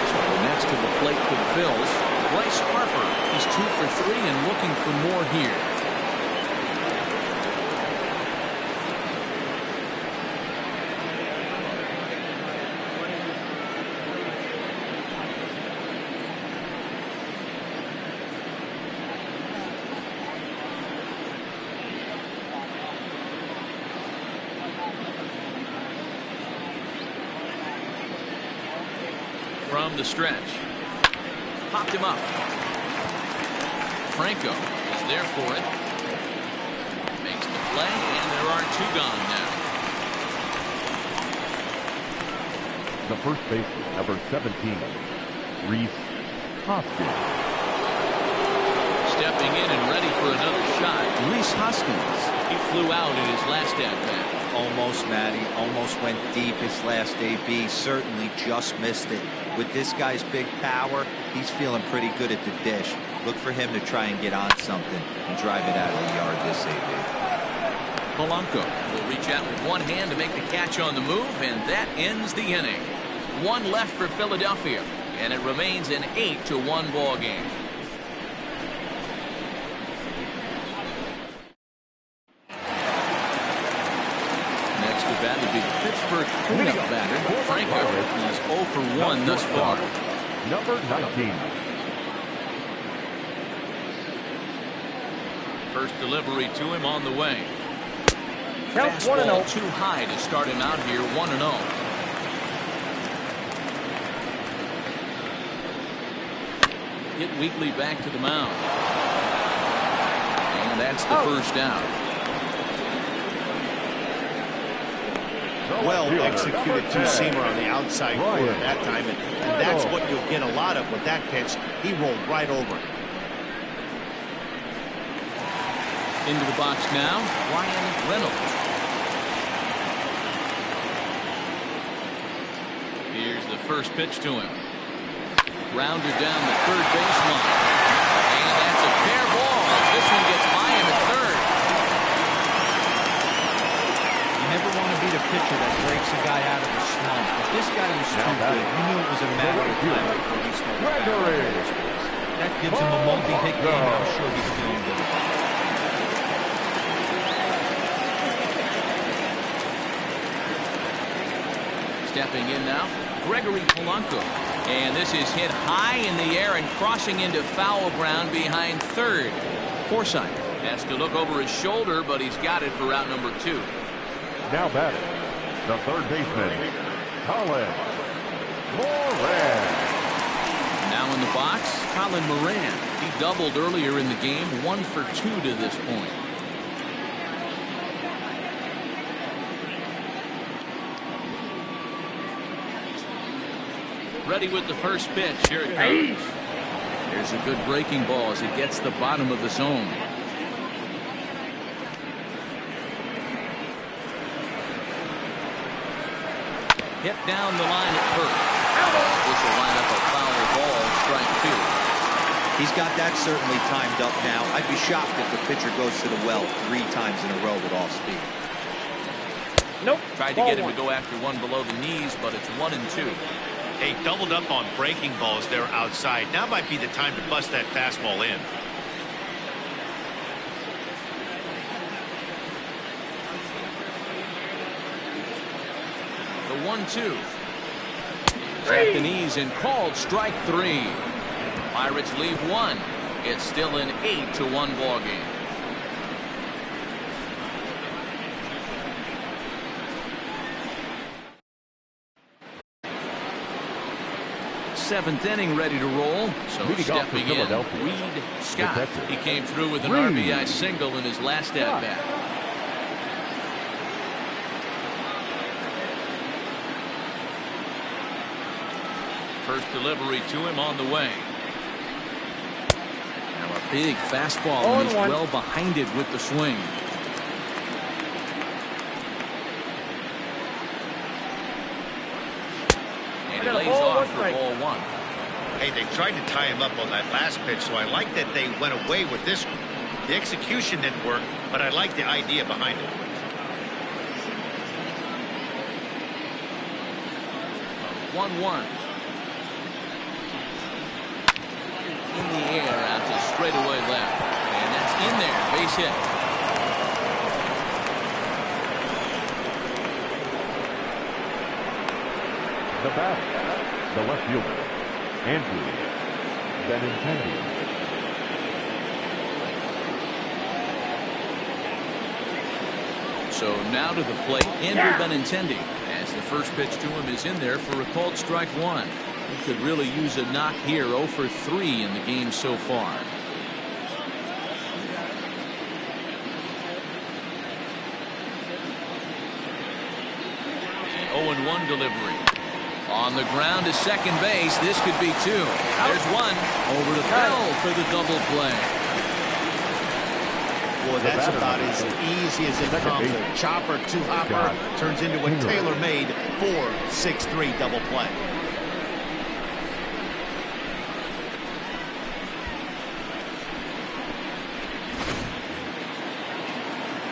So next to the plate for the Phillies, Bryce Harper. He's 2 for 3 and looking for more here. From the stretch. Popped him up. Franco is there for it. Makes the play, and there are 2 gone now.
The first baseman, number 17, Rhys Hoskins.
Stepping in and ready for another shot. Rhys Hoskins. He flew out in his last at-bat.
Almost, Matty. Almost went deep his last AB. Certainly just missed it. With this guy's big power, he's feeling pretty good at the dish. Look for him to try and get on something and drive it out of the yard this AB.
Polanco will reach out with one hand to make the catch on the move, and that ends the inning. 1 left for Philadelphia, and it remains an 8-1 ball game. Next to bat would be the Pittsburgh cleanup batter, Franco. He's 0 for 1 thus far.
Number 19.
First delivery to him on the way.
Count
Fastball
1-0.
too high to start him out here, 1-0. Hit weakly back to the mound. And that's the first out.
Well executed two-seamer on the outside corner that time, and that's what you'll get a lot of with that pitch. He rolled right over it.
Into the box now, Ryan Reynolds. Here's the first pitch to him. Grounded down the third baseline. And that's a fair ball. This one gets by him at third.
You never want to be the pitcher that breaks a guy out of a slump. If this guy was too good, you knew it was a matter of time before he started batting. That gives him a multi-hit game. I'm sure he's feeling good about it.
Stepping in now, Gregory Polanco. And this is hit high in the air and crossing into foul ground behind third. Forsythe has to look over his shoulder, but he's got it for out number 2.
Now batting, the third baseman, Colin Moran.
Now in the box, Colin Moran. He doubled earlier in the game, 1 for 2 to this point. Ready with the first pitch. Here it comes. There's a good breaking ball as it gets the bottom of the zone. Hit down the line at first. This will line up a foul ball, strike 2.
He's got that certainly timed up now. I'd be shocked if the pitcher goes to the well 3 times in a row with all speed.
Nope.
Tried to get him to go after one below the knees, but it's 1-2.
Hey, doubled up on breaking balls there outside. Now might be the time to bust that fastball in.
The 1-2. At the knees and called strike 3. Pirates leave 1. It's still an 8-1 ball game. 7th inning ready to roll. So stepping in, Reed Scott. He came through with an RBI single in his last at-bat. First delivery to him on the way. Now a big fastball, and he's well behind it with the swing. And he lays off for ball 1.
Hey, they tried to tie him up on that last pitch, so I like that they went away with this one. The execution didn't work, but I like the idea behind it.
1-1. In the air out to straightaway left. And that's in there. Base hit.
The batter, the left fielder, Andrew Benintendi.
So now to the plate, Andrew Benintendi, as the first pitch to him is in there for a called strike 1. He could really use a knock here. 0 for 3 in the game so far. An 0-1 delivery. On the ground to second base. This could be 2. There's 1. Over to Bell for the double play.
Boy, that's about as easy as it comes. A chopper, 2-hopper turns into a tailor-made 4-6-3 double play.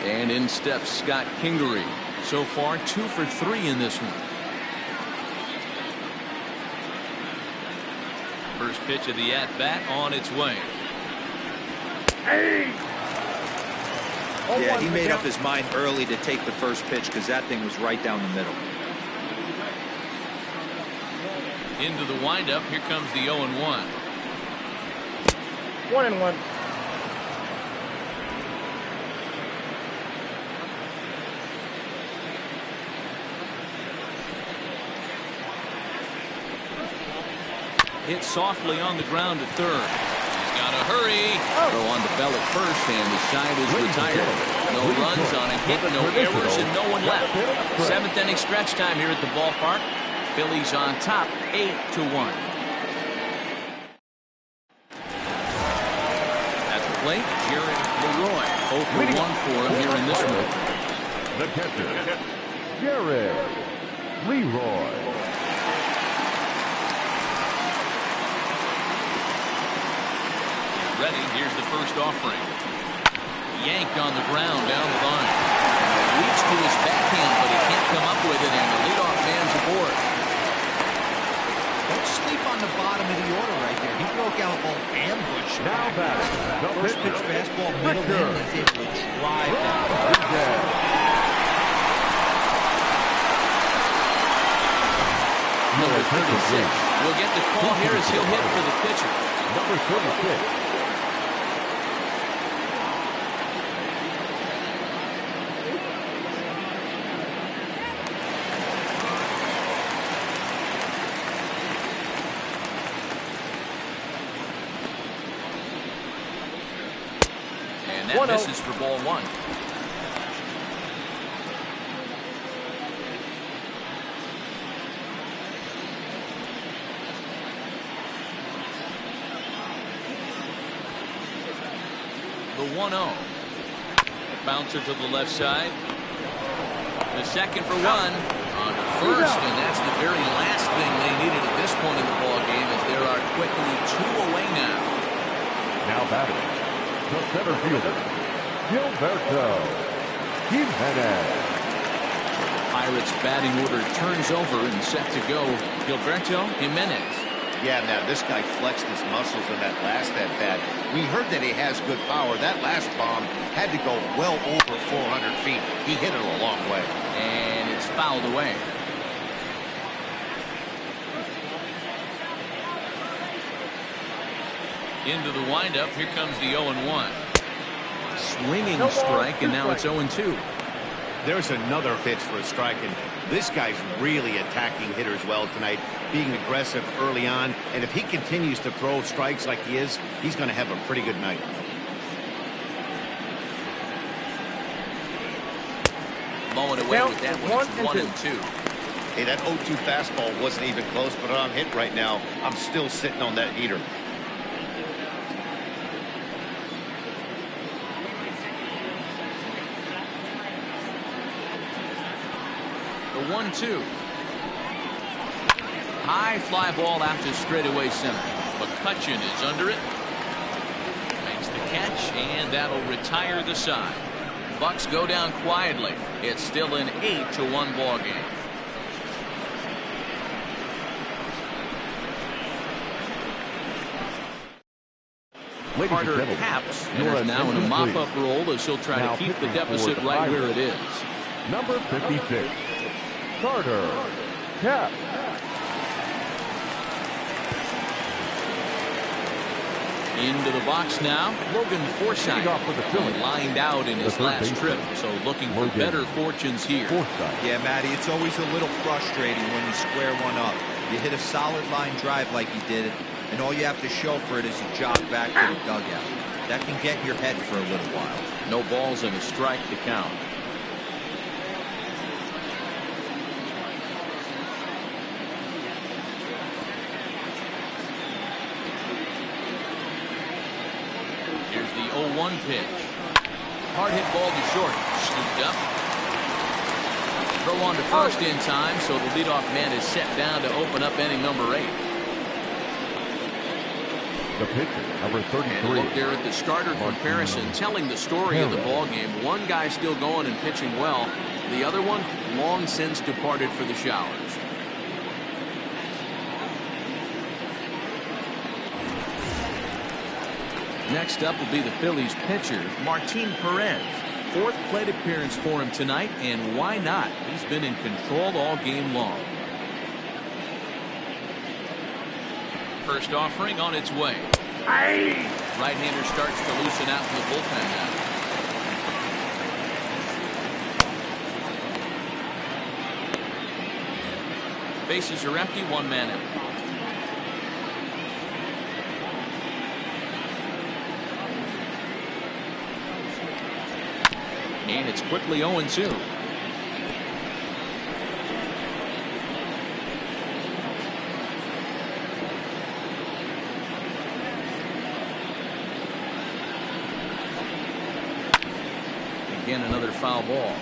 And in steps Scott Kingery. So far 2 for 3 in this one. First pitch of the at-bat on its way.
Yeah, he made up his mind early to take the first pitch because that thing was right down the middle.
Into the windup. Here comes the 0-1.
1-1.
Hit softly on the ground to third. He's got to hurry. Throw on to Bell at first, and the side is retired. No runs on a hit, no errors, and no one left. 7th inning stretch time here at the ballpark. Phillies on top, 8-1. At the plate, Jared Leroy. 0 for 1 for him here in this one.
The catcher, Jared Leroy.
Ready, here's the first offering. Yanked on the ground down the line. Reached to his backhand, but he can't come up with it, and the leadoff man's aboard.
Don't sleep on the bottom of the order right there. He broke out a little ambush.
Now back.
First pitch fastball, middle in, he's able to drive that.
Number 36 will get the call here as he'll hit for the pitcher.
Number 36.
That misses for ball 1. The 1-0. Bouncer to the left side. The second for 1. On to first, and that's the very last thing they needed at this point in the ball game, as there are quickly 2 away now.
Now batting, the center fielder, Gilberto Jimenez.
Pirates batting order turns over and set to go. Gilberto Jimenez.
Yeah, now this guy flexed his muscles in that last at-bat. We heard that he has good power. That last bomb had to go well over 400 feet. He hit it a long way.
And it's fouled away. Into the windup. Here comes the 0-1. Swinging strike, and now it's 0-2.
There's another pitch for a strike, and this guy's really attacking hitters well tonight, being aggressive early on, and if he continues to throw strikes like he is, he's going to have a pretty good night.
Mowing away with that one. It's 1-2.
Hey, that 0-2 fastball wasn't even close, but on hit right now, I'm still sitting on that heater.
The 1-2. High fly ball out to straightaway center. McCutcheon is under it. Makes the catch, and that'll retire the side. Bucks go down quietly. It's still an 8-1 ball game. Carter Haps enters now in a mop-up role as he'll try to keep the deficit right where it is.
Number 56, Carter Haps.
Into the box now, Logan Forsythe, lined out in his last trip, so looking for better fortunes here.
Yeah, Matty, it's always a little frustrating when you square one up. You hit a solid line drive like you did, and all you have to show for it is a jog back to the dugout. That can get in your head for a little while.
No balls and a strike to count. Here's the 0-1 pitch. Hard hit ball to short. Scooped up. Throw on to first in time, so the leadoff man is set down to open up inning number 8.
The pitcher, number 33.
And look there at the starter comparison, telling the story of the ball game. One guy still going and pitching well. The other one long since departed for the showers. Next up will be the Phillies pitcher, Martin Perez. 4th plate appearance for him tonight, and why not? He's been in control all game long. First offering on its way. Right-hander starts to loosen out in the bullpen now. Bases are empty, 1 man out. And it's quickly 0-2. Again, another foul ball.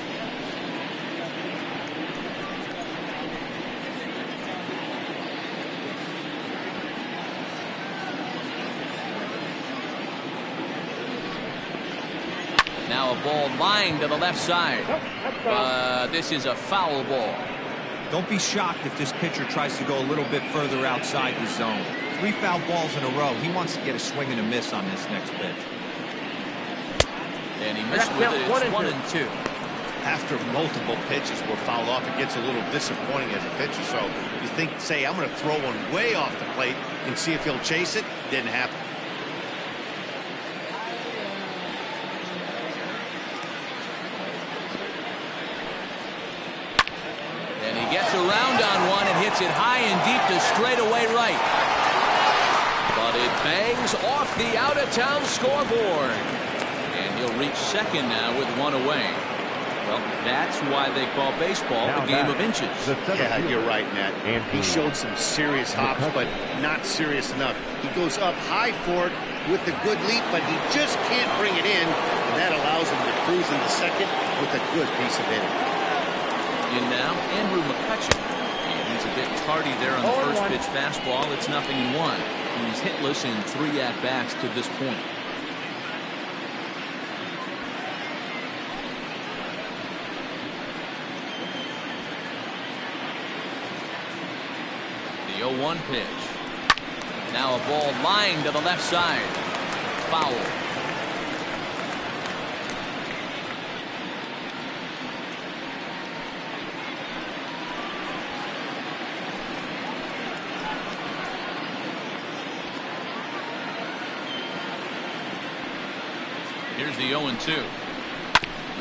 Now a ball lined to the left side. This is a foul ball.
Don't be shocked if this pitcher tries to go a little bit further outside the zone. 3 foul balls in a row. He wants to get a swing and a miss on this next pitch.
And he missed with it. It's 1-2.
After multiple pitches were fouled off, it gets a little disappointing as a pitcher. So you think, say, I'm going to throw one way off the plate and see if he'll chase it. Didn't happen.
And he gets around on one and hits it high and deep to straightaway right. But it bangs off the out-of-town scoreboard. And he'll reach second now with 1 away. Well, that's why they call baseball a game of inches.
Yeah, you're right, Nat. He showed some serious hops, but not serious enough. He goes up high for it with a good leap, but he just can't bring it in, and that allows him to cruise into second with a good piece of hitting.
In now, Andrew McCutcheon. He's a bit tardy there on the first pitch fastball. It's 0-1. He's hitless in 3 at-bats to this point. The 0-1 pitch. Now a ball lined to the left side. Foul. Here's the 0-2.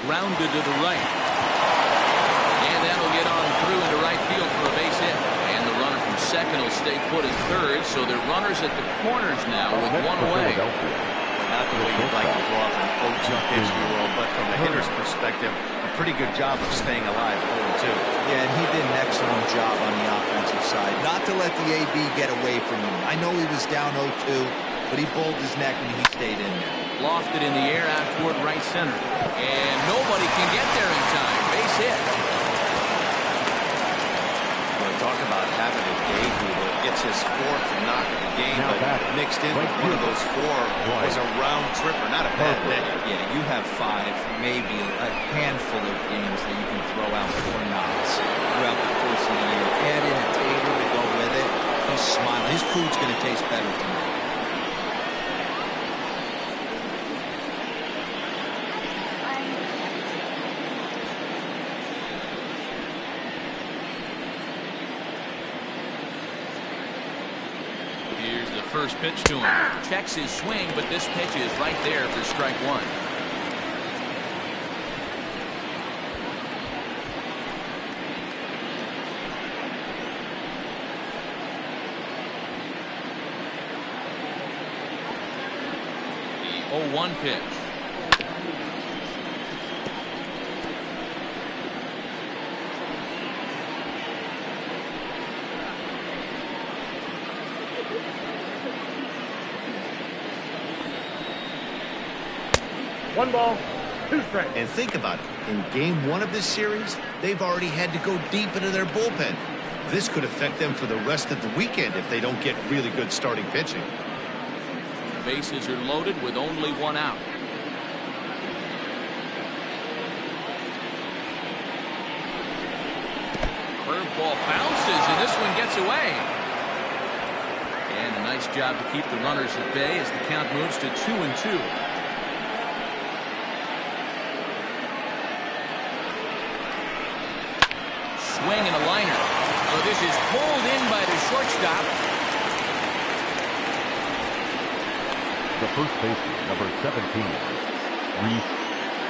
Grounded to the right. And that'll get on through into right field for a base hit. And the runner from second will stay put at third, so they're runners at the corners now with one away.
Not the way you'd like to go off an 0-2 pitch, but from the hitter's perspective, a pretty good job of staying alive, 0-2.
Yeah, and he did an excellent job on the offensive side. Not to let the AB get away from him. I know he was down 0-2, but he bowled his neck and he stayed in there.
Lofted in the air out toward right center. And nobody can get there in time. Base hit.
Well, talk about having a day who gets his 4th knock of the game, but mixed in with one of those 4 was a round tripper, not a bad day.
Yeah, you have 5, maybe a handful of games that you can throw out 4 knocks throughout the course of the year. Add in a tater to go with it. He's smiling. His food's going to taste better tonight.
First pitch to him. Checks his swing, but this pitch is right there for strike 1. The 0-1 pitch.
One ball, 2 strikes.
And think about it. In game 1 of this series, they've already had to go deep into their bullpen. This could affect them for the rest of the weekend if they don't get really good starting pitching.
Bases are loaded with only 1 out. Curveball bounces, and this one gets away. And a nice job to keep the runners at bay as the count moves to 2-2. Swing and a liner. So this is pulled in by the shortstop.
The first baseman, number 17, Rhys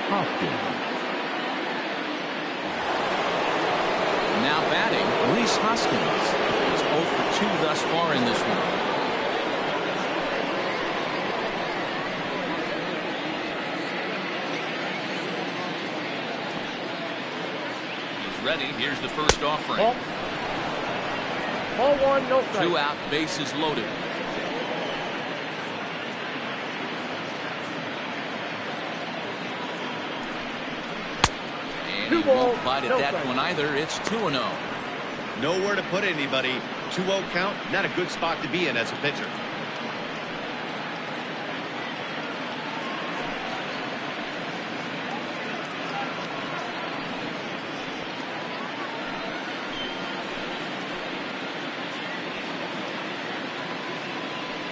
Hoskins.
Now batting, Rhys Hoskins. He's 0 for 2 thus far in this one. Ready. Here's the first offering.
Ball 1, no strike.
2 out, bases loaded. And he won't bite at that one either. It's 2-0.
Nowhere to put anybody. 2-0 count, not a good spot to be in as a pitcher.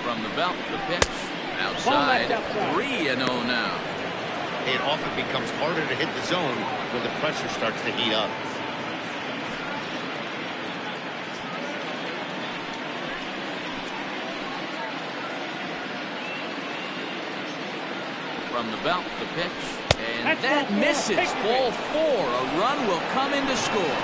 From the belt, the pitch. Outside, 3-0 now.
It often becomes harder to hit the zone when the pressure starts to heat up.
From the belt, the pitch. And that misses. Ball 4. A run will come in to score.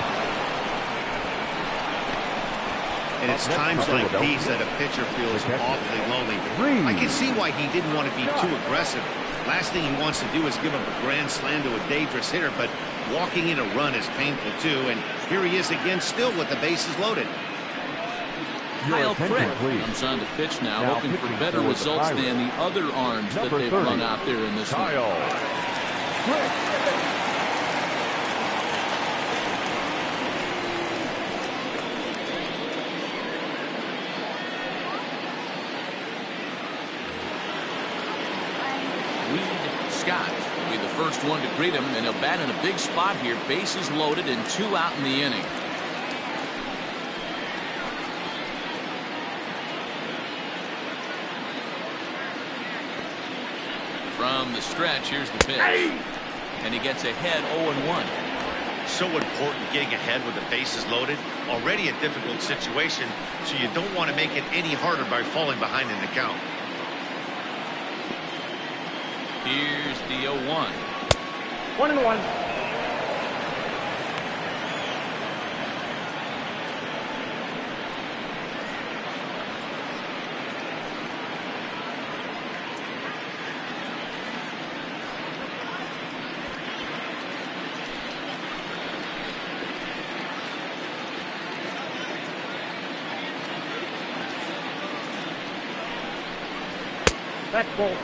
And it's times like these that a pitcher feels awfully lonely. I can see why he didn't want to be too aggressive. Last thing he wants to do is give up a grand slam to a dangerous hitter, but walking in a run is painful too. And here he is again, still with the bases loaded.
Kyle Prick comes on to pitch now, hoping for better results than the other arms that they've run out there in this one. first one to greet him, and he'll bat in a big spot here. Bases loaded and 2 out in the inning. From the stretch, here's the pitch. And he gets ahead 0-1.
So important getting ahead with the bases loaded. Already a difficult situation, so you don't want to make it any harder by falling behind in the count.
Here's the 0-1.
1-1. That's ball 2.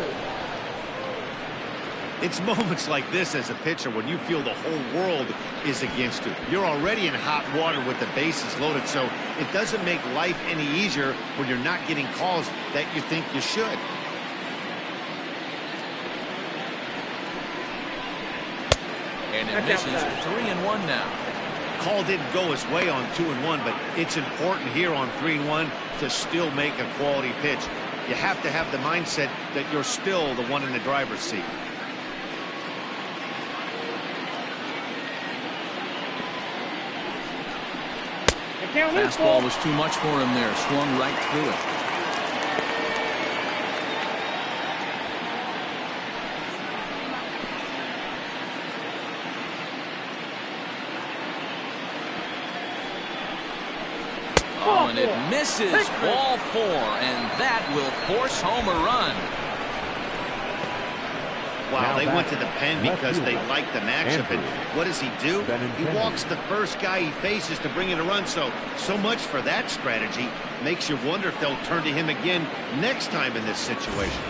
It's moments like this as a pitcher when you feel the whole world is against you. You're already in hot water with the bases loaded, so it doesn't make life any easier when you're not getting calls that you think you should.
And it misses. 3-1 now.
Call didn't go his way on 2-1, but it's important here on 3-1 to still make a quality pitch. You have to have the mindset that you're still the one in the driver's seat.
Fastball was too much for him there. Swung right through it. Oh, and it misses. Ball 4, and that will force home a run.
Wow, they went to the pen because they like the matchup. And what does he do? He walks the first guy he faces to bring in a run. So much for that strategy. Makes you wonder if they'll turn to him again next time in this situation.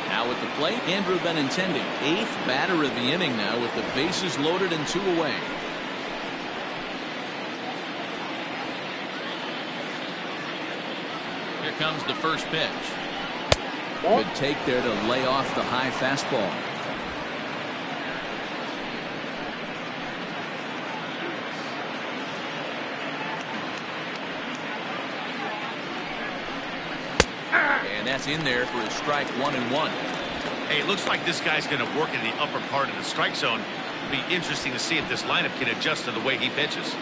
Now at the plate, Andrew Benintendi, 8th batter of the inning now with the bases loaded and 2 away. Here comes the first pitch. Good take there to lay off the high fastball. And that's in there for a strike. 1-1.
Hey, it looks like this guy's going to work in the upper part of the strike zone. It'll be interesting to see if this lineup can adjust to the way he pitches.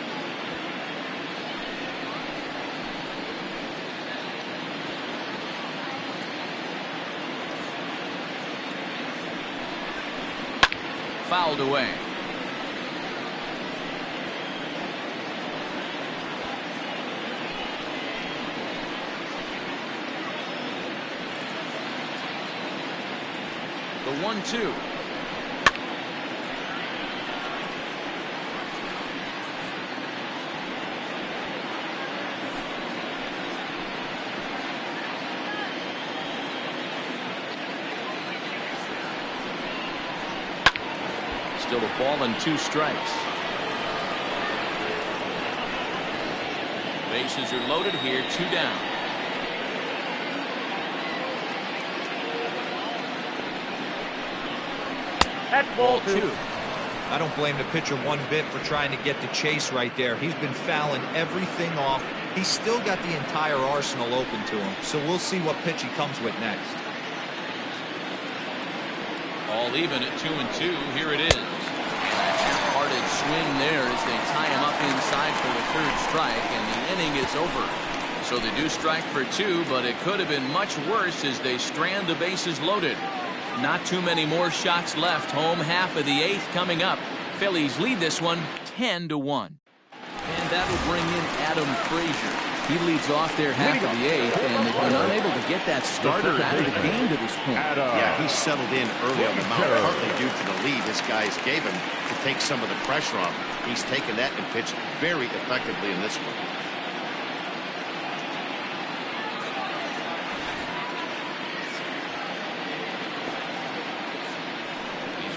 Fouled away. The 1-2. Still a ball and 2 strikes. Bases are loaded here. 2 down.
That's ball 2.
I don't blame the pitcher one bit for trying to get the chase right there. He's been fouling everything off. He's still got the entire arsenal open to him. So we'll see what pitch he comes with next.
All even at 2-2. Here it is. And a half-hearted swing there as they tie him up inside for the 3rd strike, and the inning is over. So they do strike for 2, but it could have been much worse as they strand the bases loaded. Not too many more shots left. Home half of the 8th coming up. Phillies lead this one 10-1. And that will bring in Adam Frazier. He leads off their half of the 8th, and they've been unable to get that starter out of the game to this point.
Yeah, he settled in early on the mound, partly due to the lead his guys gave him to take some of the pressure off. He's taken that and pitched very effectively in this one.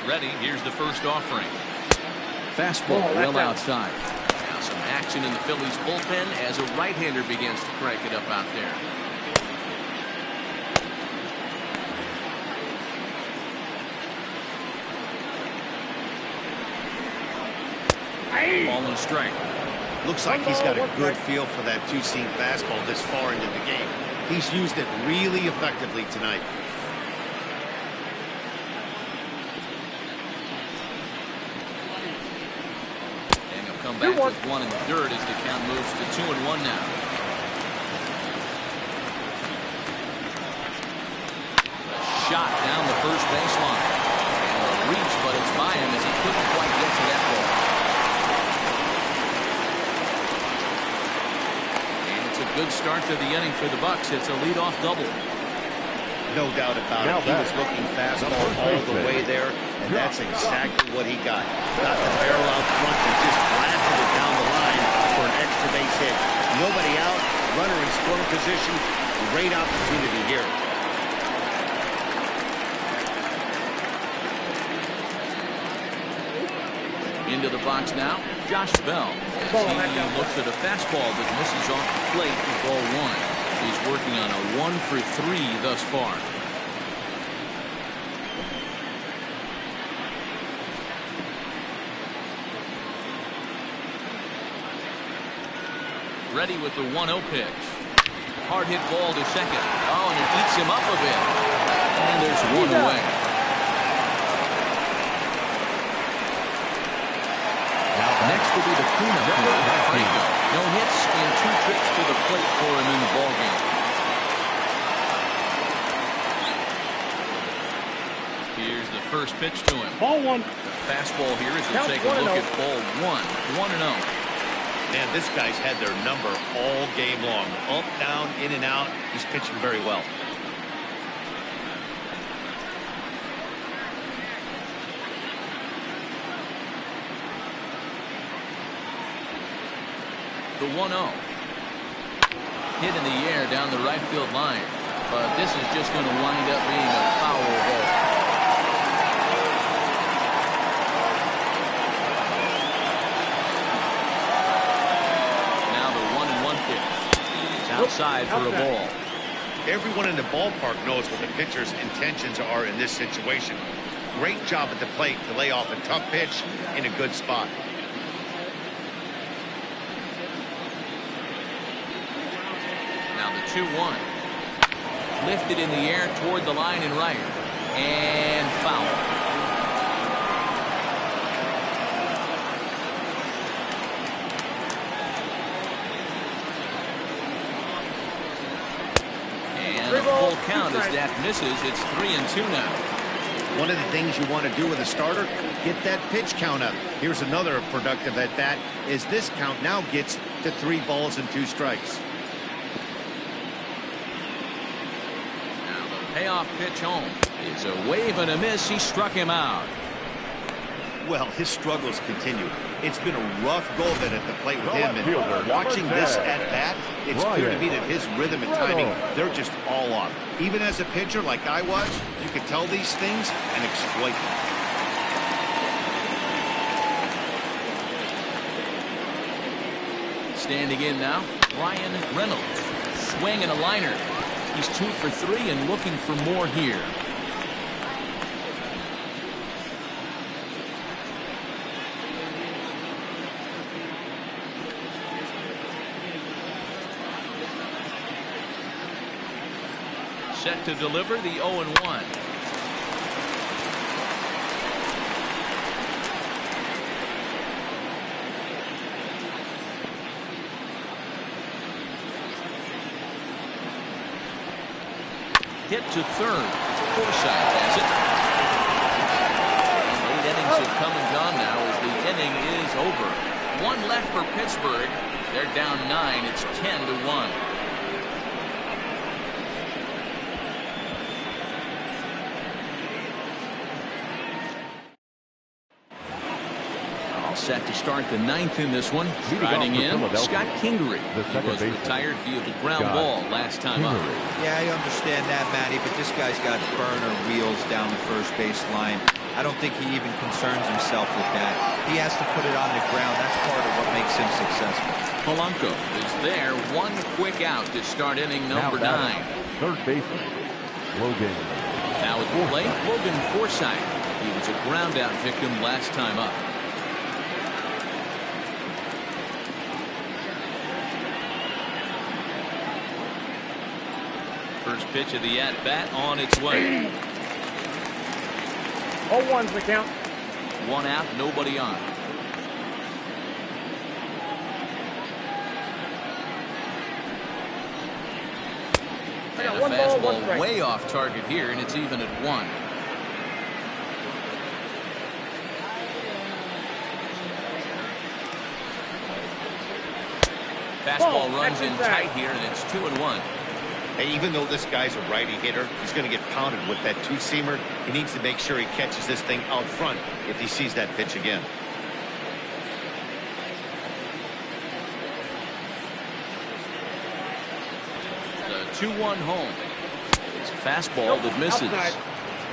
Ready. Here's the first offering. Fastball well outside. Now some action in the Phillies bullpen as a right-hander begins to crank it up out there. Ball and strike.
Looks like he's got a good feel for that two-seam fastball this far into the game. He's used it really effectively tonight.
And he'll come back with 1 in the dirt as the count moves to 2-1 now. A shot down the first baseline. And a reach, but it's by him as he couldn't quite get to that ball. Good start to the inning for the Bucks. It's a leadoff double.
No doubt about it. He was looking fastball all the way there, and that's exactly what he got. Got the barrel out front and just blasted it down the line for an extra base hit. Nobody out, runner in scoring position. Great opportunity here.
Into the box now, Josh Bell. He looks at a fastball that misses off the plate for ball 1. He's working on a 1 for 3 thus far. Ready with the 1-0 pitch. Hard hit ball to second. Oh, and it eats him up a bit. And there's 1 away. Next will be the cleanup hitter. No hits and 2 trips to the plate for him in the ballgame. Here's the first pitch to him.
Ball 1.
The fastball here as we take a look at ball 1. 1-0.
Man, this guy's had their number all game long. Up, down, in and out. He's pitching very well.
The 1-0. Hit in the air down the right field line. But this is just going to wind up being a foul ball. Now the 1-1 pitch. It's outside for a ball.
Everyone in the ballpark knows what the pitcher's intentions are in this situation. Great job at the plate to lay off a tough pitch in a good spot.
Now the 2-1. Lifted in the air toward the line and right. And foul. And a full count as that misses. It's 3-2 now.
One of the things you want to do with a starter, get that pitch count up. Here's another productive at bat as this count now gets to 3 balls and 2 strikes.
Payoff pitch home. It's a wave and a miss. He struck him out.
Well, his struggles continue. It's been a rough go of it at the plate with him. And watching this at bat, it's clear to me that his rhythm and timing, they're just all off. Even as a pitcher like I was, you could tell these things and exploit them.
Standing in now, Ryan Reynolds. Swing and a liner. He's 2 for 3 and looking for more here. Set to deliver the 0-1. Hit to third. Forsythe has it. Late innings have come and gone now as the inning is over. 1 left for Pittsburgh. They're down 9. It's 10-1. Set to start the 9th in this one. Riding in, Scott Kingery. He was retired via the ground ball last time up.
Yeah, I understand that, Matty, but this guy's got burner wheels down the first base line. I don't think he even concerns himself with that. He has to put it on the ground. That's part of what makes him successful.
Polanco is there. 1 quick out to start inning number 9.
Third baseman, Logan.
Now at the plate, Logan Forsythe. He was a ground out victim last time up. First pitch of the at-bat on its way.
0-1's the count.
One out, nobody on. And a fastball way off target here, and it's even at 1. Fastball runs in tight here, and it's 2-1.
Hey, even though this guy's a righty hitter, he's going to get pounded with that two-seamer. He needs to make sure he catches this thing out front if he sees that pitch again.
The 2-1 home. It's a fastball that misses.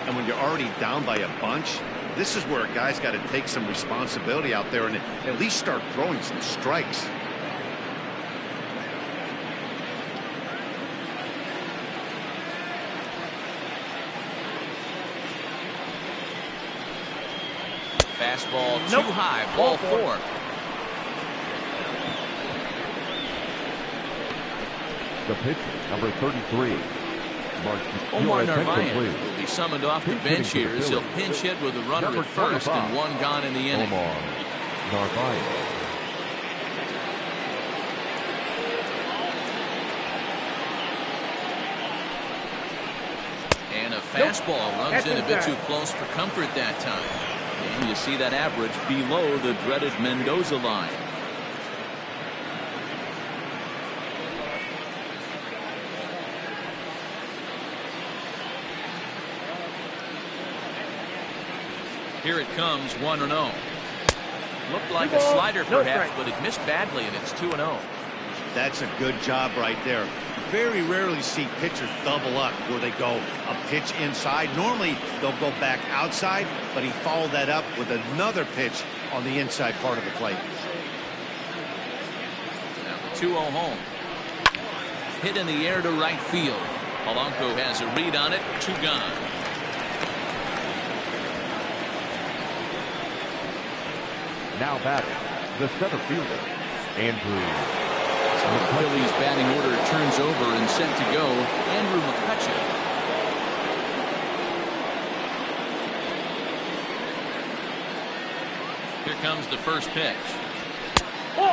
And when you're already down by a bunch, this is where a guy's got to take some responsibility out there and at least start throwing some strikes.
Fastball too high, ball 4.
The pitch, number 33.
Omar Narvaez will be summoned off the bench here as he'll pinch hit with a runner at first and 1 gone in the inning.
Omar Narvaez.
And a fastball runs in a bit too close for comfort that time. And you see that average below the dreaded Mendoza line. Here it comes, 1-0. Looked like a slider perhaps, but it missed badly, and it's 2-0.
That's a good job right there. Very rarely see pitchers double up where they go a pitch inside. Normally they'll go back outside, but he followed that up with another pitch on the inside part of the plate.
Now the 2-0 home. Hit in the air to right field. Polanco has a read on it, 2 gone.
Now batting, the center fielder, Andrew.
So the Phillies batting order turns over and set to go. Andrew McCutcheon. Here comes the first pitch.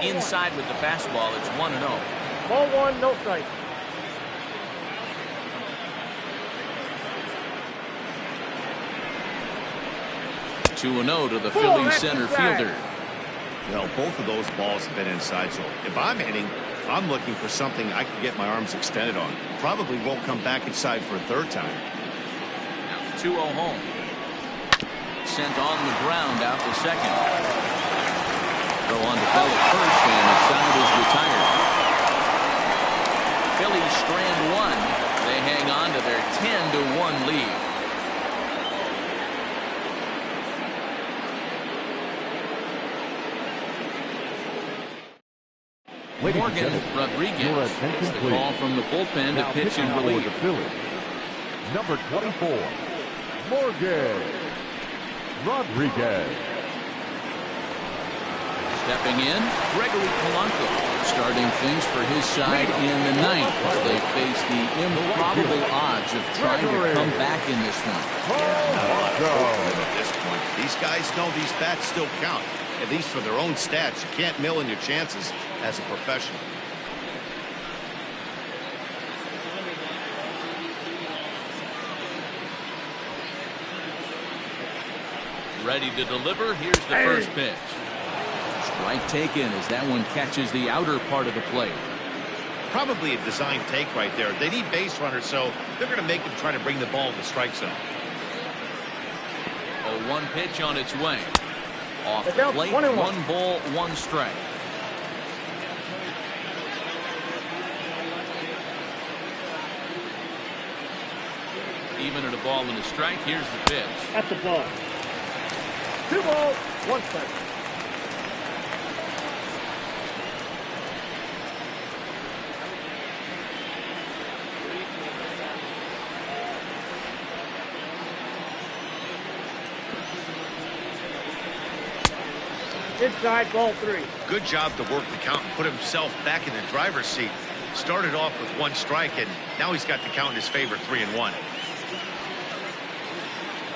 Inside with the fastball, it's 1-0.
Ball 1, no strike.
Two 2-0 to the Phillies center fielder.
Well, both of those balls have been inside, so if I'm hitting, I'm looking for something I can get my arms extended on. Probably won't come back inside for a third time.
Now the 2-0 home. Sent on the ground out to second. Throw on to Bell at first, and the side is retired. Phillies strand 1. They hang on to their 10-1 lead. Morgan Rodriguez gets the call from the bullpen to pitch in relief.
The Phillies, number 24, Morgan Rodriguez.
Stepping in, Gregory Polanco, starting things for his side in the 9th as they face the improbable odds of trying to come back in this one.
At this point, these guys know these bats still count. At least for their own stats. You can't mill in your chances as a professional.
Ready to deliver. Here's the first pitch. Strike taken as that one catches the outer part of the plate.
Probably a design take right there. They need base runners, so they're going to make them try to bring the ball to the strike zone.
A 1 pitch on its way. Off the plate, 1 ball, 1 strike. Even at a ball and a strike, here's the pitch.
That's a ball. 2 balls, 1 strike. Inside, ball 3.
Good job to work the count and put himself back in the driver's seat. Started off with 1 strike, and now he's got the count in his favor, 3-1.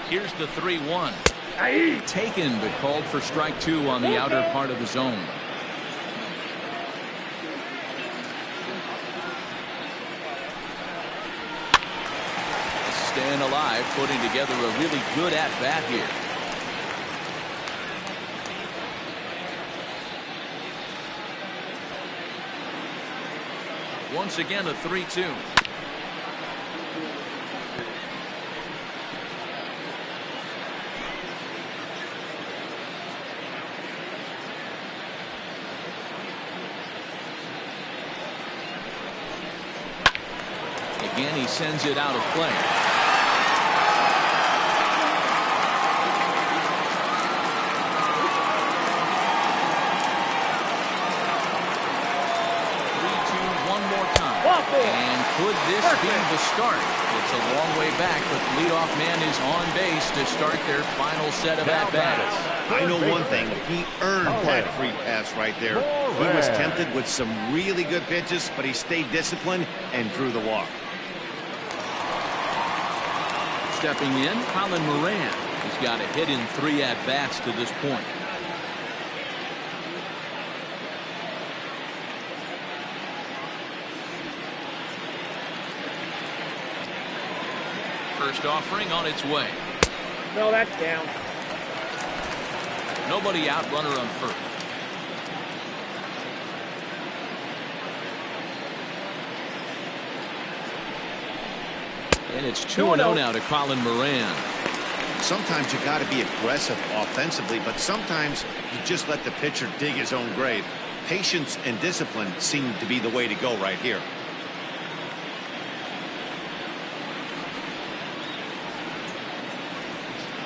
Here's the 3-1. Taken, but called for strike 2 on the outer part of the zone. Staying alive, putting together a really good at-bat here. Once again, a 3-2. Again, he sends it out of play. And could this be the start? It's a long way back, but the leadoff man is on base to start their final set of at-bats.
I know one thing. He earned that free pass right there. He was tempted with some really good pitches, but he stayed disciplined and drew the walk.
Stepping in, Colin Moran. He's got a hit in 3 at-bats to this point. First offering on its way.
No, that's down.
Nobody out, runner on first. And it's 2-0 now to Colin Moran.
Sometimes you got to be aggressive offensively, but sometimes you just let the pitcher dig his own grave. Patience and discipline seem to be the way to go right here.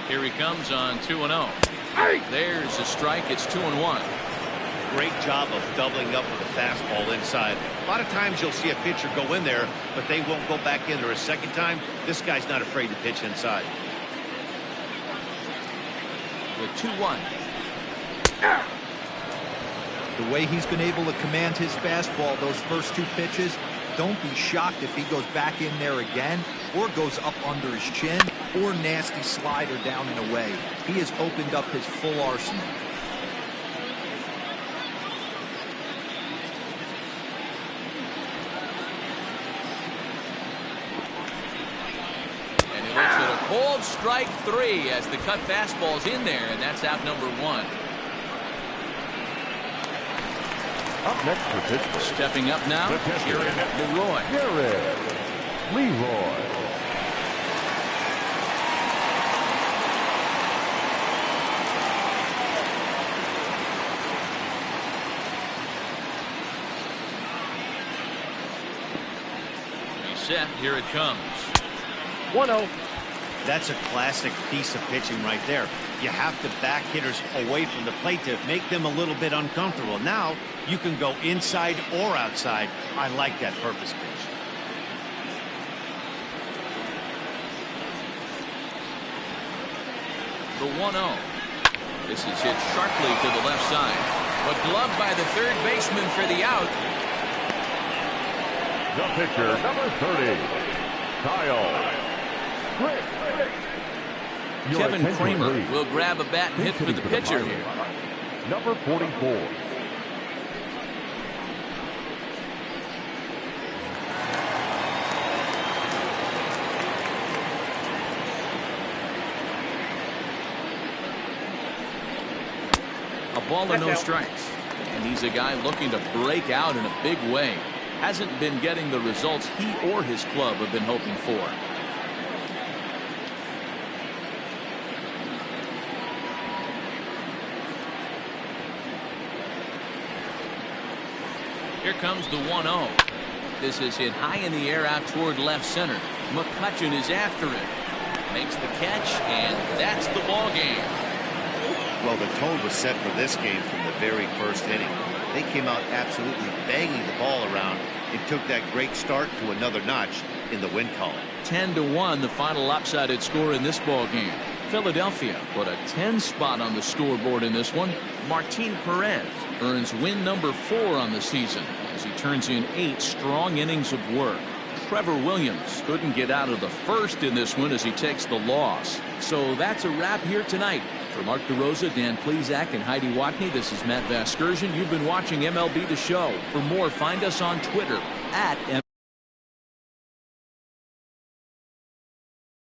Here he comes on 2-0. There's a strike. It's 2-1.
Great job of doubling up with a fastball inside. A lot of times you'll see a pitcher go in there, but they won't go back in there a second time. This guy's not afraid to pitch inside.
The 2-1.
The way he's been able to command his fastball those first 2 pitches, don't be shocked if he goes back in there again or goes up under his chin or nasty slider down and away. He has opened up his full arsenal.
And he looks at a cold strike 3 as the cut fastball's in there, and that's out number 1.
Up next for Pittsburgh.
Stepping up now, Jared Leroy.
Leroy.
He's set. Here it comes.
1-0.
That's a classic piece of pitching right there. You have to back hitters away from the plate to make them a little bit uncomfortable. Now you can go inside or outside. I like that purpose pitch.
The 1-0. This is hit sharply to the left side, but gloved by the third baseman for the out.
The pitcher, number 30, Kyle.
Kevin Kramer will grab a bat and hit for the pitcher here.
Number 44.
A ball and no strikes. And he's a guy looking to break out in a big way. Hasn't been getting the results he or his club have been hoping for. Here comes the 1-0. This is hit high in the air out toward left center. McCutchen is after it. Makes the catch, and that's the ball game.
Well, the tone was set for this game from the very first inning. They came out absolutely banging the ball around and took that great start to another notch in the win column.
10-1, the final lopsided score in this ball game. Philadelphia put a 10 spot on the scoreboard in this one. Martin Perez earns win number 4 on the season as he turns in 8 strong innings of work. Trevor Williams couldn't get out of the first in this one as he takes the loss. So that's a wrap here tonight. For Mark DeRosa, Dan Plesac, and Heidi Watney, this is Matt Vasgersian. You've been watching MLB The Show. For more, find us on Twitter @